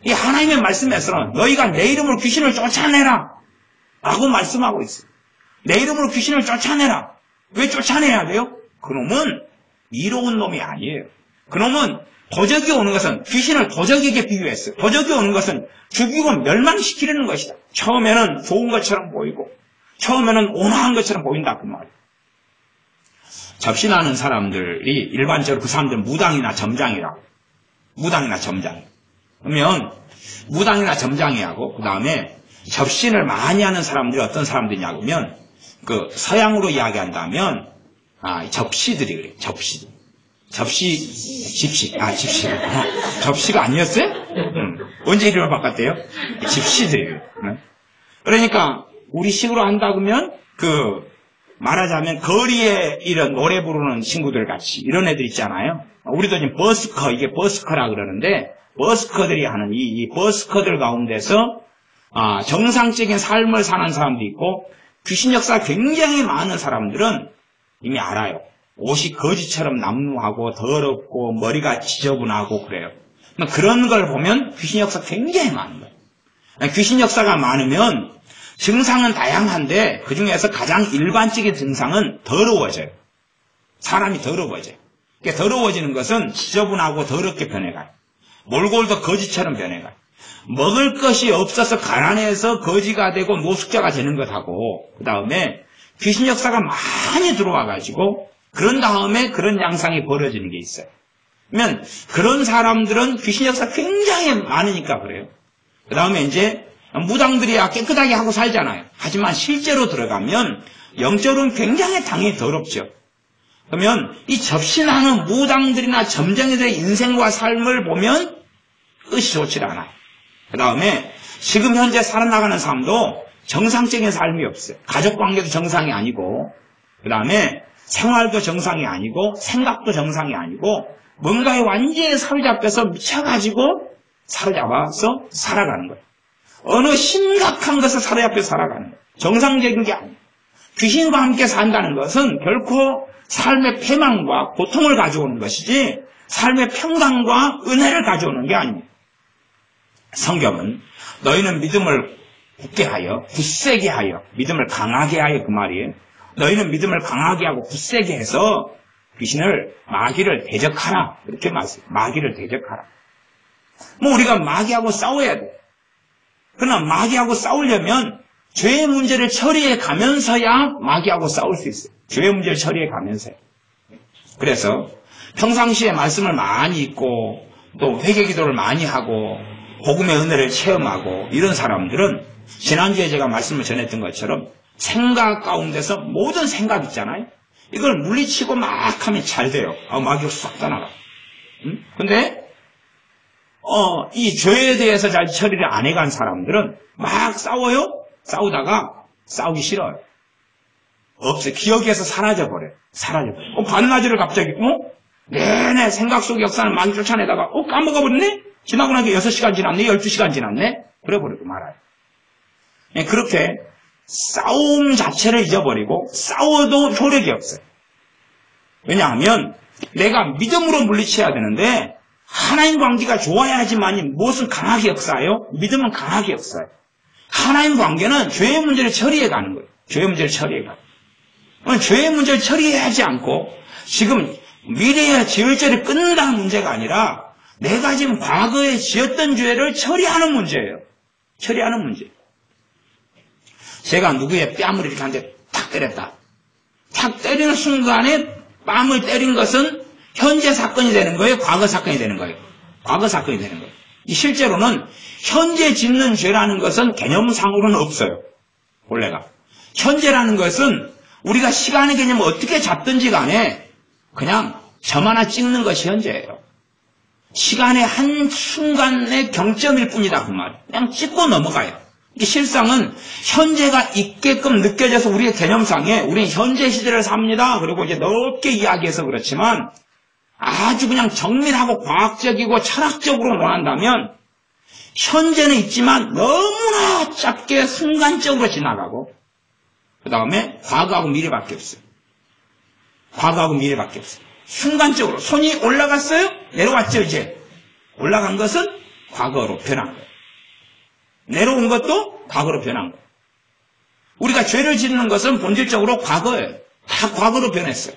이 하나님의 말씀에서는 너희가 내 이름으로 귀신을 쫓아내라 라고 말씀하고 있어요. 내 이름으로 귀신을 쫓아내라. 왜 쫓아내야 돼요? 그놈은 이로운 놈이 아니에요. 그놈은 도적이 오는 것은 귀신을 도적에게 비유했어요. 도적이 오는 것은 죽이고 멸망시키려는 것이다. 처음에는 좋은 것처럼 보이고 처음에는 온화한 것처럼 보인다 그 말이에요. 접신하는 사람들이 일반적으로 그 사람들은 무당이나 점장이라. 무당이나 점장. 그러면 무당이나 점장이하고 그 다음에 접신을 많이 하는 사람들이 어떤 사람들이냐 그러면 그 서양으로 이야기한다면 접시들이 그래요. 접시. 집시. 접시가 아니었어요? 언제 이름을 바꿨대요? 집시들이에요. 그러니까 우리식으로 한다 그러면 말하자면 거리에 이런 노래 부르는 친구들 같이 이런 애들 있잖아요. 우리도 지금 버스커, 이게 버스커라 그러는데 버스커들이 하는 이 버스커들 가운데서 정상적인 삶을 사는 사람도 있고 귀신 역사가 굉장히 많은 사람들은 이미 알아요. 옷이 거지처럼 남루하고 더럽고 머리가 지저분하고 그래요. 그런 걸 보면 귀신 역사가 굉장히 많은 거예요. 귀신 역사가 많으면 증상은 다양한데 그 중에서 가장 일반적인 증상은 더러워져요. 사람이 더러워져요. 그러니까 더러워지는 것은 지저분하고 더럽게 변해가요. 몰골도 거지처럼 변해가요. 먹을 것이 없어서 가난해서 거지가 되고 노숙자가 되는 것하고 그 다음에 귀신 역사가 많이 들어와가지고 그런 다음에 그런 양상이 벌어지는 게 있어요. 그러면 그런 사람들은 귀신 역사가 굉장히 많으니까 그래요. 그 다음에 이제 무당들이야 깨끗하게 하고 살잖아요. 하지만 실제로 들어가면 영적으로는 굉장히 당연히 더럽죠. 그러면 이 접신하는 무당들이나 점쟁이들의 인생과 삶을 보면 끝이 좋지 않아요. 그 다음에 지금 현재 살아나가는 사람도 정상적인 삶이 없어요. 가족관계도 정상이 아니고 그 다음에 생활도 정상이 아니고 생각도 정상이 아니고 뭔가에 완전히 사로잡혀서 미쳐가지고 사로잡아서 살아가는 거예요. 어느 심각한 것을 사로잡혀 살아가는 거예요. 정상적인 게 아니에요. 귀신과 함께 산다는 것은 결코 삶의 패망과 고통을 가져오는 것이지 삶의 평강과 은혜를 가져오는 게 아닙니다. 성경은 너희는 믿음을 굳게 하여 굳세게 하여 믿음을 강하게 하여 그 말이에요. 너희는 믿음을 강하게 하고 굳세게 해서 귀신을 마귀를 대적하라 이렇게 말씀해요. 마귀를 대적하라. 우리가 마귀하고 싸워야 돼. 그러나 마귀하고 싸우려면 죄의 문제를 처리해 가면서야 마귀하고 싸울 수 있어요. 죄의 문제를 처리해 가면서요. 그래서 평상시에 말씀을 많이 읽고 또 회개기도를 많이 하고 복음의 은혜를 체험하고 이런 사람들은 지난주에 제가 말씀을 전했던 것처럼 생각 가운데서 모든 생각 있잖아요. 이걸 물리치고 막 하면 잘 돼요. 마귀가 싹 떠나가. 근데 이 죄에 대해서 잘 처리를 안 해간 사람들은 막 싸워요. 싸우다가 싸우기 싫어요. 없어요. 기억에서 사라져버려요. 사라져버려요. 반나절을 갑자기 내내 생각 속 역사는 마귀 쫓아내다가 까먹어버렸네? 지나고 나니까 6시간 지났네? 12시간 지났네? 그래버리고 말아요. 그렇게 싸움 자체를 잊어버리고 싸워도 효력이 없어요. 왜냐하면 내가 믿음으로 물리쳐야 되는데 하나님 관계가 좋아야지만이 무엇은 강하게 역사해요? 믿음은 강하게 역사해요. 하나님 관계는 죄의 문제를 처리해 가는 거예요. 죄의 문제를 처리해 가요. 죄의 문제를 처리하지 않고 지금 미래에 지을 죄를 끊는다는 문제가 아니라 내가 지금 과거에 지었던 죄를 처리하는 문제예요. 처리하는 문제. 제가 누구의 뺨을 이렇게 한 대 탁 때렸다. 탁 때리는 순간에 뺨을 때린 것은 현재 사건이 되는 거예요? 과거 사건이 되는 거예요? 과거 사건이 되는 거예요. 실제로는 현재 짓는 죄라는 것은 개념상으로는 없어요. 본래가. 현재라는 것은 우리가 시간의 개념을 어떻게 잡든지 간에 그냥 점 하나 찍는 것이 현재예요. 시간의 한 순간의 경점일 뿐이다 그 말이에요. 그냥 찍고 넘어가요. 이게 실상은 현재가 있게끔 느껴져서 우리의 개념상에 우리는 현재 시대를 삽니다. 그리고 이제 넓게 이야기해서 그렇지만 아주 그냥 정밀하고 과학적이고 철학적으로 논한다면 현재는 있지만 너무나 짧게 순간적으로 지나가고 그 다음에 과거하고 미래밖에 없어요. 과거하고 미래밖에 없어요. 순간적으로 손이 올라갔어요? 내려왔죠 이제. 올라간 것은 과거로 변한 거예요. 내려온 것도 과거로 변한 거예요. 우리가 죄를 짓는 것은 본질적으로 과거예요. 다 과거로 변했어요.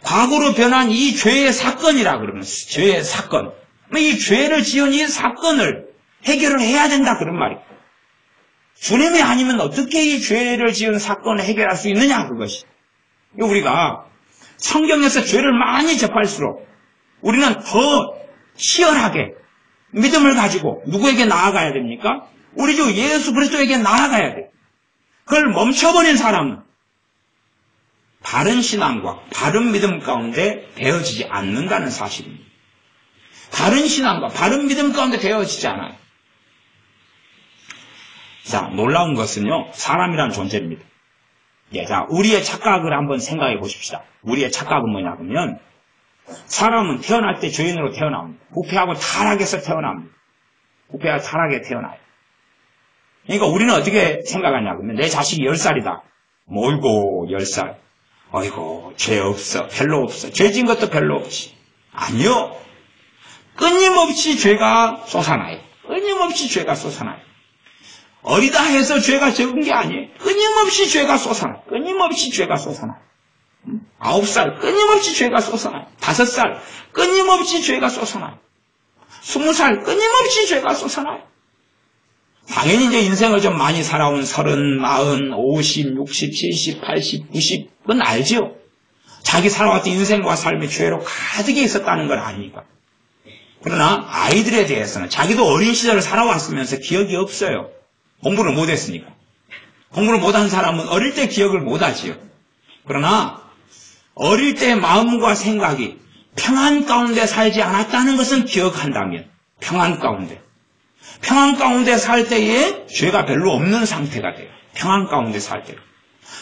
과거로 변한 이 죄의 사건이라 그러면 죄의 사건. 이 죄를 지은 이 사건을 해결을 해야 된다 그런 말이에요. 주님이 아니면 어떻게 이 죄를 지은 사건을 해결할 수 있느냐 그것이. 우리가 성경에서 죄를 많이 접할수록 우리는 더 치열하게 믿음을 가지고 누구에게 나아가야 됩니까? 우리 주 예수 그리스도에게 나아가야 돼요. 그걸 멈춰버린 사람은 바른 신앙과 바른 믿음 가운데 되어지지 않는다는 사실입니다. 바른 신앙과 바른 믿음 가운데 되어지지 않아요. 자, 놀라운 것은요, 사람이란 존재입니다. 예, 자, 우리의 착각을 한번 생각해 보십시다. 우리의 착각은 뭐냐 그러면, 사람은 태어날 때 죄인으로 태어납니다. 부패하고 타락해서 태어납니다. 부패하고 타락에 태어나요. 그러니까 우리는 어떻게 생각하냐 그러면, 내 자식이 10살이다. 어이고, 10살. 어이고, 죄 없어. 별로 없어. 죄 지은 것도 별로 없지. 아니요. 끊임없이 죄가 솟아나요. 끊임없이 죄가 솟아나요. 어리다 해서 죄가 적은 게 아니에요. 끊임없이 죄가 솟아나요. 끊임없이 죄가 솟아나요. 9살 끊임없이 죄가 솟아나요. 5살 끊임없이 죄가 솟아나요. 20살 끊임없이 죄가 솟아나요. 당연히 이제 인생을 좀 많이 살아온 30, 40, 50, 60, 70, 80, 90은 알죠. 자기 살아왔던 인생과 삶의 죄로 가득히 있었다는 걸 아니까. 그러나 아이들에 대해서는 자기도 어린 시절을 살아왔으면서 기억이 없어요. 공부를 못했으니까. 공부를 못한 사람은 어릴 때 기억을 못하지요. 그러나 어릴 때 마음과 생각이 평안 가운데 살지 않았다는 것은 기억한다면 평안 가운데 살 때에 죄가 별로 없는 상태가 돼요. 평안 가운데 살 때.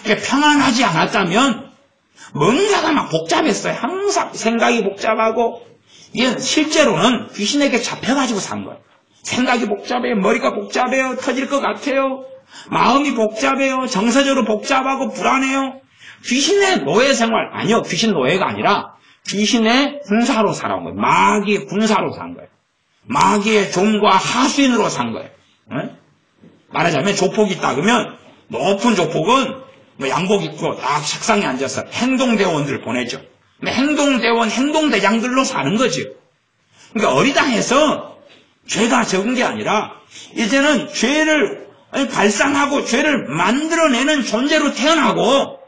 그러니까 평안하지 않았다면 뭔가가 막 복잡했어요. 항상 생각이 복잡하고 이게 실제로는 귀신에게 잡혀가지고 산 거예요. 생각이 복잡해요. 머리가 복잡해요. 터질 것 같아요. 마음이 복잡해요. 정서적으로 복잡하고 불안해요. 귀신의 노예 생활, 아니요. 귀신 노예가 아니라 귀신의 군사로 살아온 거예요. 마귀의 군사로 산 거예요. 마귀의 종과 하수인으로 산 거예요. 네? 말하자면 조폭이 있다 그러면 높은 조폭은 양복 입고 딱 책상에 앉아서 행동대원들을 보내죠. 행동대원, 행동대장들로 사는 거죠. 그러니까 어리다 해서 죄가 적은 게 아니라 이제는 죄를 발산하고 죄를 만들어내는 존재로 태어나고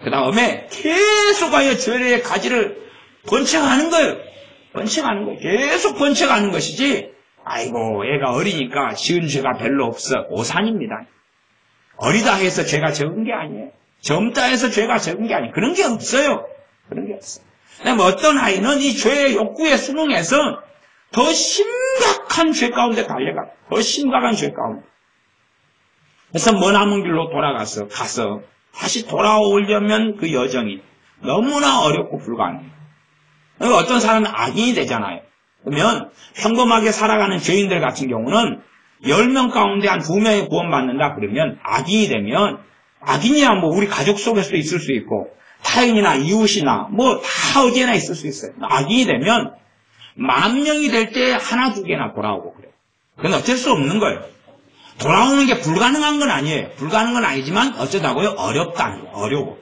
그 다음에 계속하여 죄의 가지를 번쩍하는 거예요. 번쩍하는 거예요. 계속 번쩍하는 것이지 아이고 애가 어리니까 지은 죄가 별로 없어. 오산입니다. 어리다 해서 죄가 적은 게 아니에요. 젊다 해서 죄가 적은 게 아니에요. 그런 게 없어요. 그런 게 없어요. 그다음에 어떤 아이는 이 죄의 욕구에 순응해서 더 심각한 죄 가운데 달려가. 더 심각한 죄 가운데. 그래서 머나먼 길로 가서 다시 돌아오려면 그 여정이 너무나 어렵고 불가능해요. 어떤 사람은 악인이 되잖아요. 그러면 평범하게 살아가는 죄인들 같은 경우는 10명 가운데 한 2명이 구원받는다 그러면 악인이 되면 악인이야 뭐 우리 가족 속에서도 있을 수 있고 타인이나 이웃이나 뭐 다 어디에나 있을 수 있어요. 악인이 되면 10,000명이 될 때 하나 두 개나 돌아오고 그래요. 그건 어쩔 수 없는 거예요. 돌아오는 게 불가능한 건 아니에요. 불가능한 건 아니지만 어쩌다고요? 어렵다는 거예요. 어려워.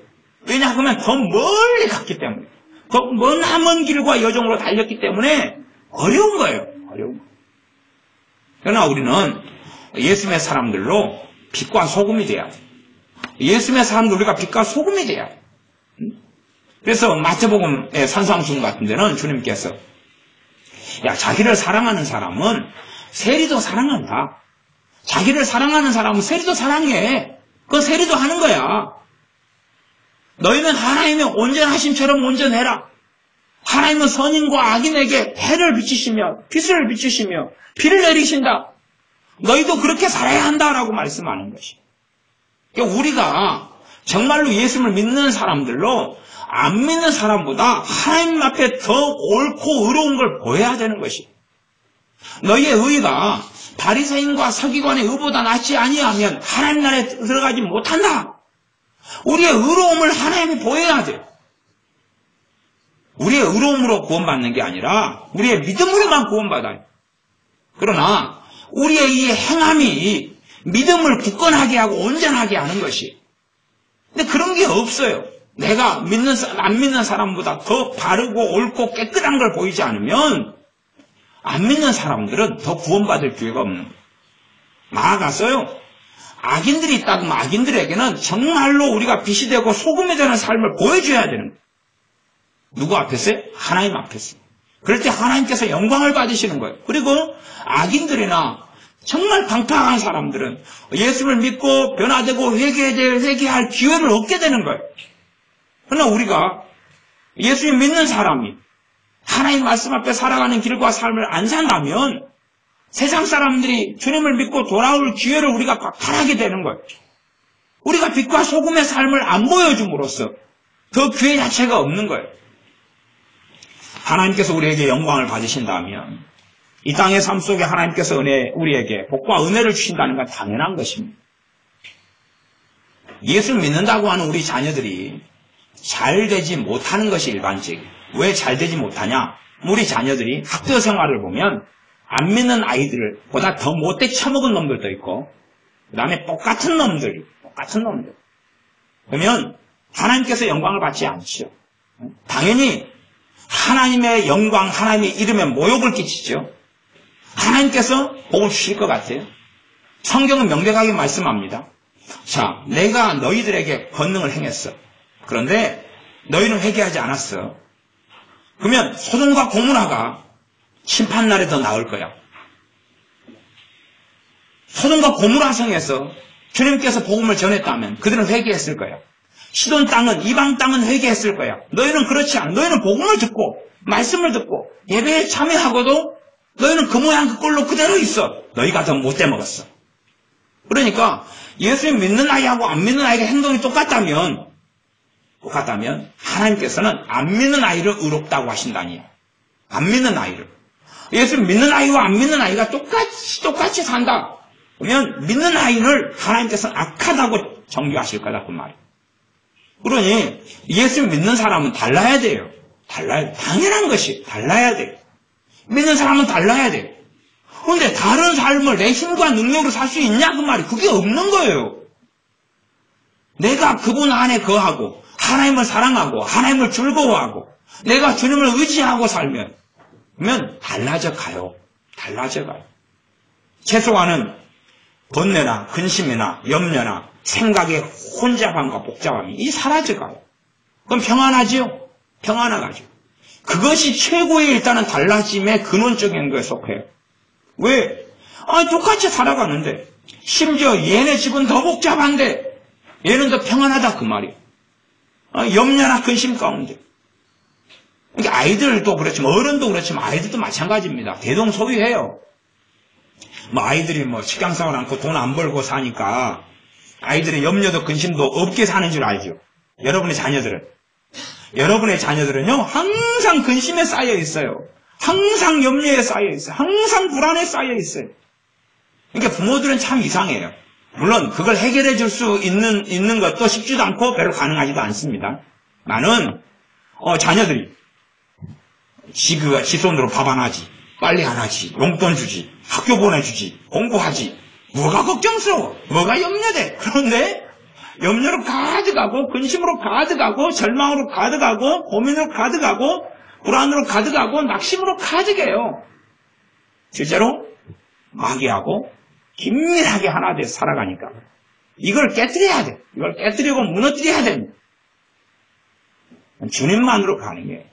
왜냐하면 더 멀리 갔기 때문에. 더 먼 길과 여정으로 달렸기 때문에 어려운 거예요. 어려운 거예요. 그러나 우리는 예수님의 사람들로 빛과 소금이 돼야 돼요. 예수님의 사람들 우리가 빛과 소금이 돼야 돼요. 그래서 마태복음의 산상수훈 같은 데는 주님께서 야 자기를 사랑하는 사람은 세리도 사랑한다. 자기를 사랑하는 사람은 세리도 사랑해. 그건 세리도 하는 거야. 너희는 하나님의 온전하심처럼 온전해라. 하나님은 선인과 악인에게 해를 비추시며 빛을 비추시며 비를 내리신다. 너희도 그렇게 살아야 한다라고 말씀하는 것이. 그러니까 우리가 정말로 예수님을 믿는 사람들로 안 믿는 사람보다 하나님 앞에 더 옳고 의로운 걸 보여야 되는 것이. 너희의 의가 바리새인과 서기관의 의보다 낫지 아니하면 하나님 나라에 들어가지 못한다. 우리의 의로움을 하나님이 보여야 돼요. 우리의 의로움으로 구원받는 게 아니라 우리의 믿음으로만 구원받아요. 그러나 우리의 이 행함이 믿음을 굳건하게 하고 온전하게 하는 것이. 근데 그런 게 없어요. 내가 안 믿는 사람보다 더 바르고 옳고 깨끗한 걸 보이지 않으면 안 믿는 사람들은 더 구원받을 기회가 없는 거예요. 나아가서요, 악인들이 있다면 악인들에게는 정말로 우리가 빛이 되고 소금이 되는 삶을 보여줘야 되는 거예요. 누구 앞에서요? 하나님 앞에서. 그럴 때 하나님께서 영광을 받으시는 거예요. 그리고 악인들이나 정말 방탕한 사람들은 예수를 믿고 변화되고 회개할 기회를 얻게 되는 거예요. 그러나 우리가 예수를 믿는 사람이 하나님 말씀 앞에 살아가는 길과 삶을 안 산다면 세상 사람들이 주님을 믿고 돌아올 기회를 우리가 박탈하게 되는 거예요. 우리가 빛과 소금의 삶을 안 보여줌으로써 더 기회 자체가 없는 거예요. 하나님께서 우리에게 영광을 받으신다면 이 땅의 삶 속에 하나님께서 우리에게 복과 은혜를 주신다는 건 당연한 것입니다. 예수를 믿는다고 하는 우리 자녀들이 잘 되지 못하는 것이 일반적이에요. 왜 잘 되지 못하냐? 우리 자녀들이 학교 생활을 보면 안 믿는 아이들보다 더 못돼 처먹은 놈들도 있고 그 다음에 똑같은 놈들. 그러면 하나님께서 영광을 받지 않죠. 당연히 하나님의 영광, 하나님의 이름에 모욕을 끼치죠. 하나님께서 복을 주실 것 같아요. 성경은 명백하게 말씀합니다. 자, 내가 너희들에게 권능을 행했어. 그런데 너희는 회개하지 않았어. 그러면 소돔과 고모라가 심판날에 더 나을 거야. 소돔과 고모라 성에서 주님께서 복음을 전했다면 그들은 회개했을 거야. 시돈 땅은, 이방 땅은 회개했을 거야. 너희는 그렇지 않아. 너희는 복음을 듣고 말씀을 듣고 예배에 참여하고도 너희는 그 모양 그 꼴로 그대로 있어. 너희가 더 못돼 먹었어. 그러니까 예수님 믿는 아이하고 안 믿는 아이가 행동이 똑같다면 하나님께서는 안 믿는 아이를 의롭다고 하신다니요. 안 믿는 아이를. 예수 믿는 아이와 안 믿는 아이가 똑같이 산다. 그러면 믿는 아이를 하나님께서는 악하다고 정죄하실 거다 그 말이에요. 그러니 예수 믿는 사람은 달라야 돼요. 당연한 것이 달라야 돼요. 믿는 사람은 달라야 돼요. 그런데 다른 삶을 내 힘과 능력으로 살 수 있냐 그 말이 그게 없는 거예요. 내가 그분 안에 거하고 하나님을 사랑하고 하나님을 즐거워하고 내가 주님을 의지하고 살면 그러면 달라져 가요. 최소한은 번뇌나 근심이나 염려나 생각의 혼잡함과 복잡함이 이 사라져가요. 그럼 평안하지요? 평안하가죠. 그것이 최고의 일단은 달라짐의 근원적인 거에 속해요. 왜? 똑같이 살아가는데 심지어 얘네 집은 더 복잡한데 얘는 더 평안하다 그 말이에요. 염려나 근심 가운데. 그러니까 아이들도 그렇지만 어른도 그렇지만 아이들도 마찬가지입니다. 대동소이해요. 아이들이 직장생활 않고 돈 안 벌고 사니까 아이들의 염려도 근심도 없게 사는 줄 알죠. 여러분의 자녀들은요 항상 근심에 쌓여 있어요. 항상 염려에 쌓여 있어요. 항상 불안에 쌓여 있어요. 그러니까 부모들은 참 이상해요. 물론 그걸 해결해 줄 수 있는 것도 쉽지도 않고 별로 가능하지도 않습니다. 나는 자녀들이 지 손으로 밥 안 하지, 빨리 안 하지, 용돈 주지, 학교 보내주지, 공부하지. 뭐가 걱정스러워? 뭐가 염려돼? 그런데 염려로 가득하고 근심으로 가득하고 절망으로 가득하고 고민으로 가득하고 불안으로 가득하고 낙심으로 가득해요. 실제로 마귀하고 긴밀하게 하나 돼서 살아가니까 이걸 깨뜨려야 돼. 이걸 깨뜨리고 무너뜨려야 됩니다. 주님만으로 가는 게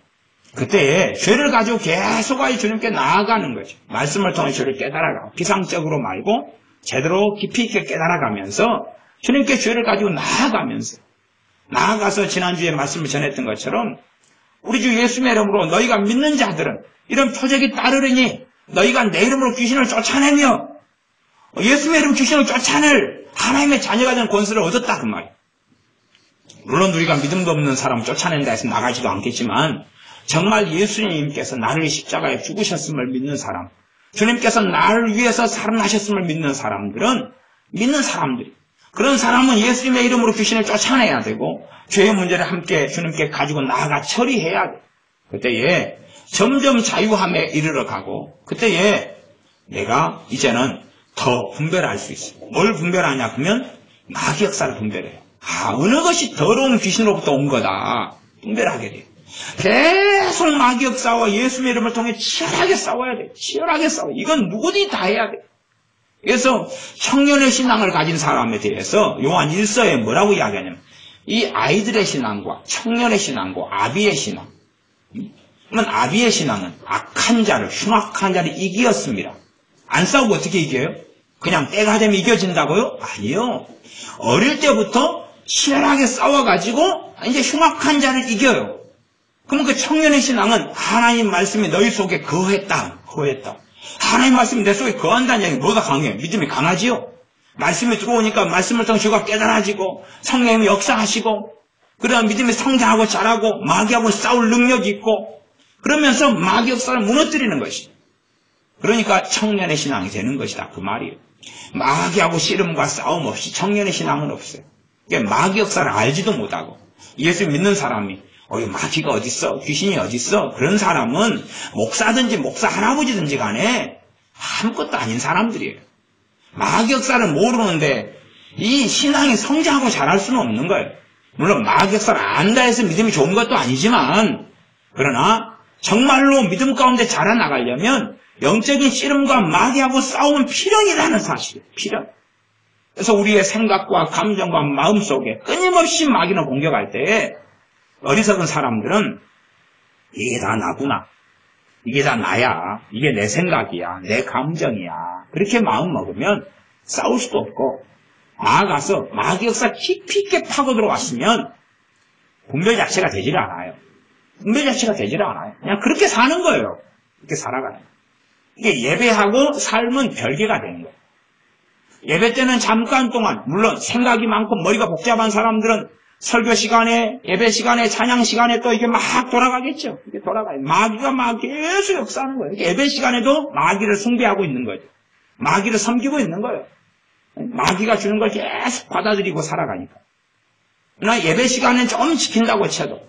그때 죄를 가지고 계속 주님께 나아가는 거죠. 말씀을 통해 죄를 깨달아가고 비상적으로 말고 제대로 깊이 있게 깨달아가면서 주님께 죄를 가지고 나아가서 지난주에 말씀을 전했던 것처럼 우리 주 예수님의 이름으로 너희가 믿는 자들은 이런 표적이 따르리니 너희가 내 이름으로 귀신을 쫓아내며 예수님의 이름 귀신을 쫓아낼 하나님의 자녀가 되는 권세를 얻었다 그 말이에요. 물론 우리가 믿음도 없는 사람 쫓아낸다 해서 나가지도 않겠지만 정말 예수님께서 나를 십자가에 죽으셨음을 믿는 사람, 주님께서 나를 위해서 살아나셨음을 믿는 사람들이 그런 사람은 예수님의 이름으로 귀신을 쫓아내야 되고 죄의 문제를 함께 주님께 가지고 나아가 처리해야 돼. 그때에 점점 자유함에 이르러 가고 그때에 내가 이제는 더 분별할 수 있어. 뭘 분별하냐 그러면 마귀 역사를 분별해요. 어느 것이 더러운 귀신으로부터 온 거다 분별하게 돼요. 계속 마귀 역사와 예수의 이름을 통해 치열하게 싸워야 돼. 치열하게 싸워. 이건 누구든지 다 해야 돼. 그래서 청년의 신앙을 가진 사람에 대해서 요한 1서에 뭐라고 이야기하냐면 이 아이들의 신앙과 청년의 신앙과 아비의 신앙. 그러면 아비의 신앙은 악한 자를, 흉악한 자를 이기었습니다. 안 싸우고 어떻게 이겨요? 그냥 때가 되면 이겨진다고요? 아니요. 어릴 때부터 치열하게 싸워가지고 이제 흉악한 자를 이겨요. 그러면 그 청년의 신앙은 하나님 말씀이 너희 속에 거했다. 하나님 말씀이 내 속에 거한다는 얘기 뭐가 강해요? 믿음이 강하지요? 말씀이 들어오니까 말씀을 통해 주가 깨달아지고 성령님이 역사하시고 그러다 믿음이 성장하고 자라고 마귀하고 싸울 능력이 있고 그러면서 마귀 역사를 무너뜨리는 것이. 그러니까 청년의 신앙이 되는 것이다. 그 말이에요. 마귀하고 씨름과 싸움 없이 청년의 신앙은 없어요. 마귀 역사를 알지도 못하고 예수 믿는 사람이 마귀가 어딨어? 귀신이 어딨어? 그런 사람은 목사든지 목사 할아버지든지 간에 아무것도 아닌 사람들이에요. 마귀 역사를 모르는데 이 신앙이 성장하고 자랄 수는 없는 거예요. 물론 마귀 역사를 안다 해서 믿음이 좋은 것도 아니지만 그러나 정말로 믿음 가운데 자라나가려면 영적인 씨름과 마귀하고 싸움은 필연이라는 사실이에요. 필연. 그래서 우리의 생각과 감정과 마음속에 끊임없이 마귀는 공격할 때 어리석은 사람들은 이게 다 나구나. 이게 다 나야. 이게 내 생각이야. 내 감정이야. 그렇게 마음 먹으면 싸울 수도 없고 나아가서 마귀 역사 깊이 있게 파고 들어왔으면 분별 자체가 되지를 않아요. 분별 자체가 되지를 않아요. 그냥 그렇게 사는 거예요. 그렇게 살아가는. 이게 예배하고 삶은 별개가 되는 거예요. 예배 때는 잠깐 동안 물론 생각이 많고 머리가 복잡한 사람들은 설교 시간에 예배 시간에 찬양 시간에 또 이게 막 돌아가겠죠. 이게 돌아가요. 마귀가 막 계속 역사하는 거예요. 예배 시간에도 마귀를 숭배하고 있는 거죠. 마귀를 섬기고 있는 거예요. 마귀가 주는 걸 계속 받아들이고 살아가니까. 그러나 예배 시간은 좀 지킨다고 쳐도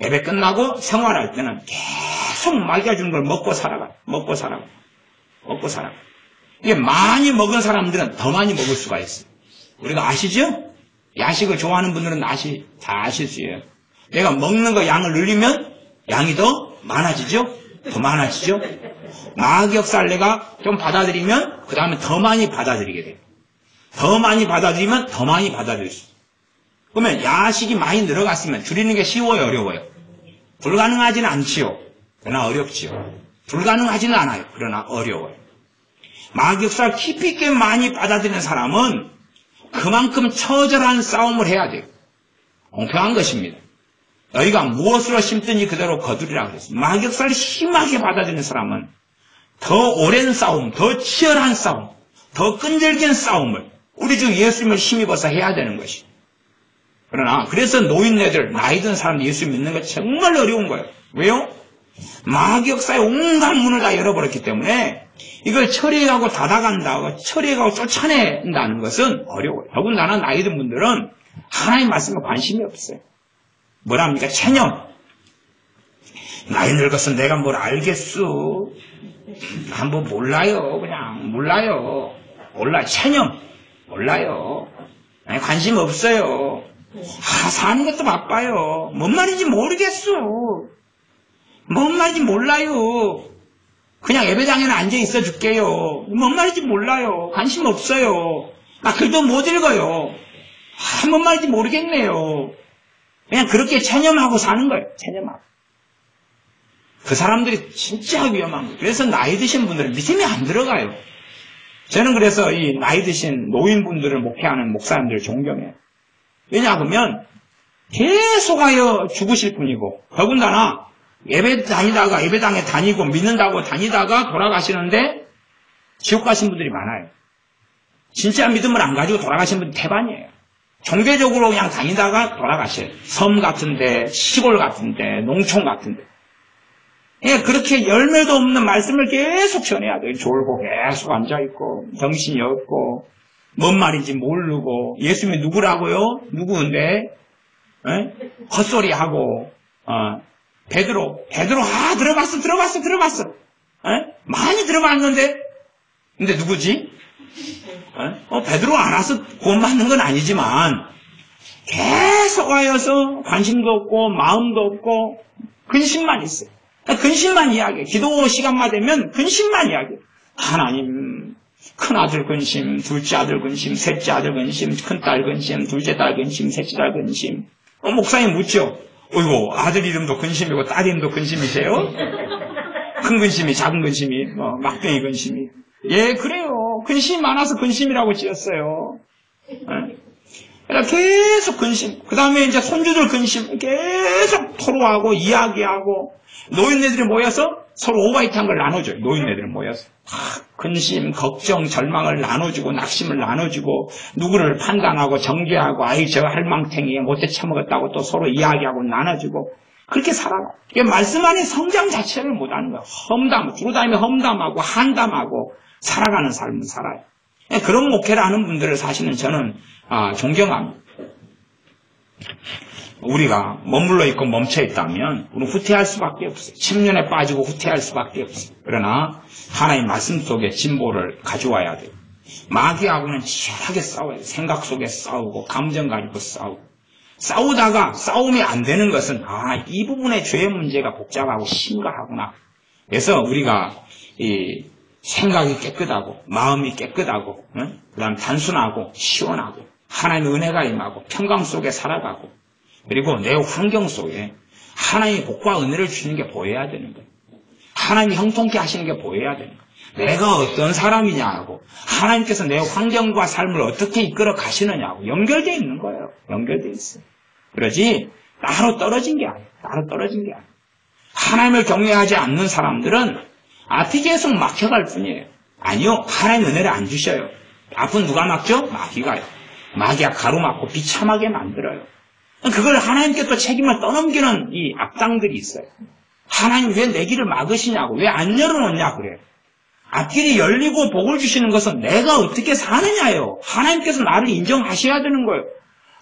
예배 끝나고 생활할 때는 계속 마귀가 주는 걸 먹고 살아가요. 먹고 살아가요. 이게 많이 먹은 사람들은 더 많이 먹을 수가 있어요. 우리가 아시죠? 야식을 좋아하는 분들은 다 아실 수 있어요. 내가 먹는 거 양을 늘리면 양이 더 많아지죠? 더 많아지죠? 마귀 역사를 내가 좀 받아들이면 그 다음에 더 많이 받아들이게 돼요. 더 많이 받아들이면 더 많이 받아들일 수 있어요. 그러면 야식이 많이 늘어갔으면 줄이는 게 쉬워요? 어려워요? 불가능하지는 않지요. 그러나 어렵지요. 불가능하지는 않아요. 그러나 어려워요. 마귀 역사를 깊이 있게 많이 받아들이는 사람은 그만큼 처절한 싸움을 해야 돼요. 공평한 것입니다. 너희가 무엇으로 심든지 그대로 거두리라 그랬어요. 마귀 역사를 심하게 받아들이는 사람은 더 오랜 싸움, 더 치열한 싸움, 더 끈질긴 싸움을 우리 주 예수님을 힘입어서 해야 되는 것이에요. 그러나 그래서 노인네들, 나이 든 사람 예수 믿는 거 정말 어려운 거예요. 왜요? 마귀 역사의 온갖 문을 다 열어버렸기 때문에 이걸 처리해가고 닫아간다고 처리해가고 쫓아낸다는 것은 어려워요. 더군다나 나이 든 분들은 하나님 말씀에 관심이 없어요. 뭐랍니까? 체념. 나이 늙어서 내가 뭘 알겠어. 난 뭐 몰라요. 그냥 몰라요. 체념. 몰라요. 아니, 관심 없어요. 사는 것도 바빠요. 뭔 말인지 모르겠어. 뭔 말인지 몰라요. 그냥 예배당에는 앉아 있어 줄게요. 뭔 말인지 몰라요. 관심 없어요. 나 글도 못 읽어요. 뭔 말인지 모르겠네요. 그냥 그렇게 체념하고 사는 거예요. 체념하고. 그 사람들이 진짜 위험한 거예요. 그래서 나이 드신 분들은 믿음이 안 들어가요. 저는 그래서 이 나이 드신 노인분들을 목회하는 목사님들을 존경해요. 왜냐하면 계속하여 죽으실 분이고 더군다나 예배당에 다니고 믿는다고 다니다가 돌아가시는데 지옥 가신 분들이 많아요. 진짜 믿음을 안 가지고 돌아가신 분이 대반이에요. 종교적으로 그냥 다니다가 돌아가셔요. 섬 같은데, 시골 같은데, 농촌 같은데. 예, 그렇게 열매도 없는 말씀을 계속 전해야 돼요. 졸고 계속 앉아있고, 정신이 없고, 뭔 말인지 모르고, 예수님이 누구라고요? 누구인데? 예? 헛소리하고, 베드로, 들어봤어. 예? 많이 들어봤는데, 근데 누구지? 베드로 안 와서 구원받는 건 아니지만 계속 와여서 관심도 없고 마음도 없고 근심만 있어요. 근심만 이야기해. 기도 시간만 되면 근심만 이야기해. 하나님, 큰아들 근심, 둘째 아들 근심, 셋째 아들 근심, 큰딸 근심, 둘째 딸 근심, 셋째 딸 근심. 목사님 묻죠. 어이구, 아들 이름도 근심이고 딸 이름도 근심이세요? 큰 근심이, 작은 근심이, 막둥이 근심이. 예, 그래요. 근심이 많아서 근심이라고 지었어요. 그러니까 계속 근심. 그 다음에 이제 손주들 근심. 계속 토로하고 이야기하고 노인네들이 모여서 서로 오바이트한 걸 나눠줘요. 노인네들이 모여서. 근심, 걱정, 절망을 나눠주고 낙심을 나눠주고 누구를 판단하고 정죄하고 아이 저 할망탱이 못돼 처먹었다고 또 서로 이야기하고 나눠주고 그렇게 살아가. 이게 말씀 안에 성장 자체를 못하는 거야. 두루 다니며 험담하고 한담하고 살아가는 삶을 살아요. 그런 목회를 하는 분들을 사실은 저는 존경합니다. 우리가 머물러 있고 멈춰 있다면 우리는 후퇴할 수밖에 없어요. 침륜에 빠지고 후퇴할 수밖에 없어요. 그러나 하나님 말씀 속에 진보를 가져와야 돼요. 마귀하고는 치열하게 싸워야 돼요. 생각 속에 싸우고 감정 가지고 싸우고 싸우다가 싸움이 안 되는 것은 이 부분의 죄의 문제가 복잡하고 심각하구나. 그래서 우리가 이 생각이 깨끗하고 마음이 깨끗하고 그다음 단순하고 시원하고 하나님의 은혜가 임하고 평강 속에 살아가고 그리고 내 환경 속에 하나님의 복과 은혜를 주시는 게 보여야 되는 거예요. 하나님이 형통케 하시는 게 보여야 되는 거예요. 내가 어떤 사람이냐고 하나님께서 내 환경과 삶을 어떻게 이끌어 가시느냐고 연결되어 있는 거예요. 연결되어 있어요. 그러지 따로 떨어진 게 아니에요. 따로 떨어진 게 아니에요. 하나님을 경외하지 않는 사람들은 앞이 계속 막혀갈 뿐이에요. 아니요. 하나님의 은혜를 안 주셔요. 앞은 누가 막죠? 마귀가요. 마귀가 가로막고 비참하게 만들어요. 그걸 하나님께 또 책임을 떠넘기는 이 악당들이 있어요. 하나님 왜 내 길을 막으시냐고 왜 안 열어놓냐 그래요. 앞길이 열리고 복을 주시는 것은 내가 어떻게 사느냐예요. 하나님께서 나를 인정하셔야 되는 거예요.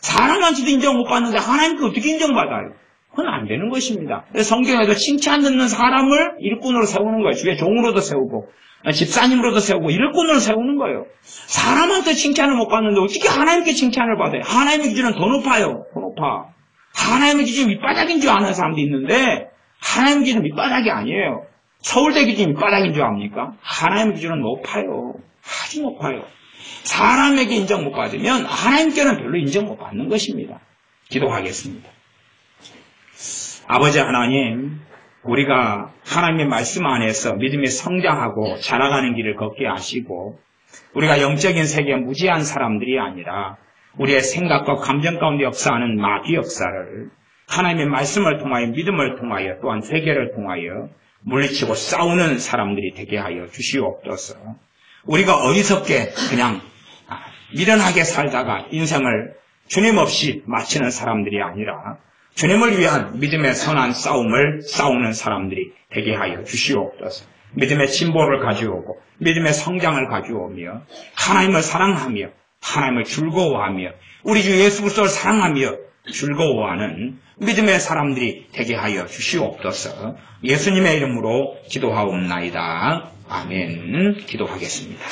사람한테도 인정 못 받는데 하나님께 어떻게 인정받아요? 그건 안 되는 것입니다. 그래서 성경에도 칭찬 듣는 사람을 일꾼으로 세우는 거예요. 주의 종으로도 세우고 집사님으로도 세우고 일꾼으로 세우는 거예요. 사람한테 칭찬을 못 받는데 어떻게 하나님께 칭찬을 받아요? 하나님의 기준은 더 높아요. 더 높아. 하나님의 기준이 밑바닥인 줄 아는 사람도 있는데 하나님의 기준은 밑바닥이 아니에요. 서울대 기준이 밑바닥인 줄 압니까? 하나님의 기준은 높아요. 아주 높아요. 사람에게 인정 못 받으면 하나님께는 별로 인정 못 받는 것입니다. 기도하겠습니다. 아버지 하나님, 우리가 하나님의 말씀 안에서 믿음이 성장하고 자라가는 길을 걷게 하시고 우리가 영적인 세계에 무지한 사람들이 아니라 우리의 생각과 감정 가운데 역사하는 마귀 역사를 하나님의 말씀을 통하여 믿음을 통하여 또한 세계를 통하여 물리치고 싸우는 사람들이 되게 하여 주시옵소서. 우리가 어리석게 그냥 미련하게 살다가 인생을 주님 없이 마치는 사람들이 아니라 주님을 위한 믿음의 선한 싸움을 싸우는 사람들이 되게 하여 주시옵소서. 믿음의 진보를 가져오고 믿음의 성장을 가져오며 하나님을 사랑하며 하나님을 즐거워하며 우리 주 예수 그리스도를 사랑하며 즐거워하는 믿음의 사람들이 되게 하여 주시옵소서. 예수님의 이름으로 기도하옵나이다. 아멘. 기도하겠습니다.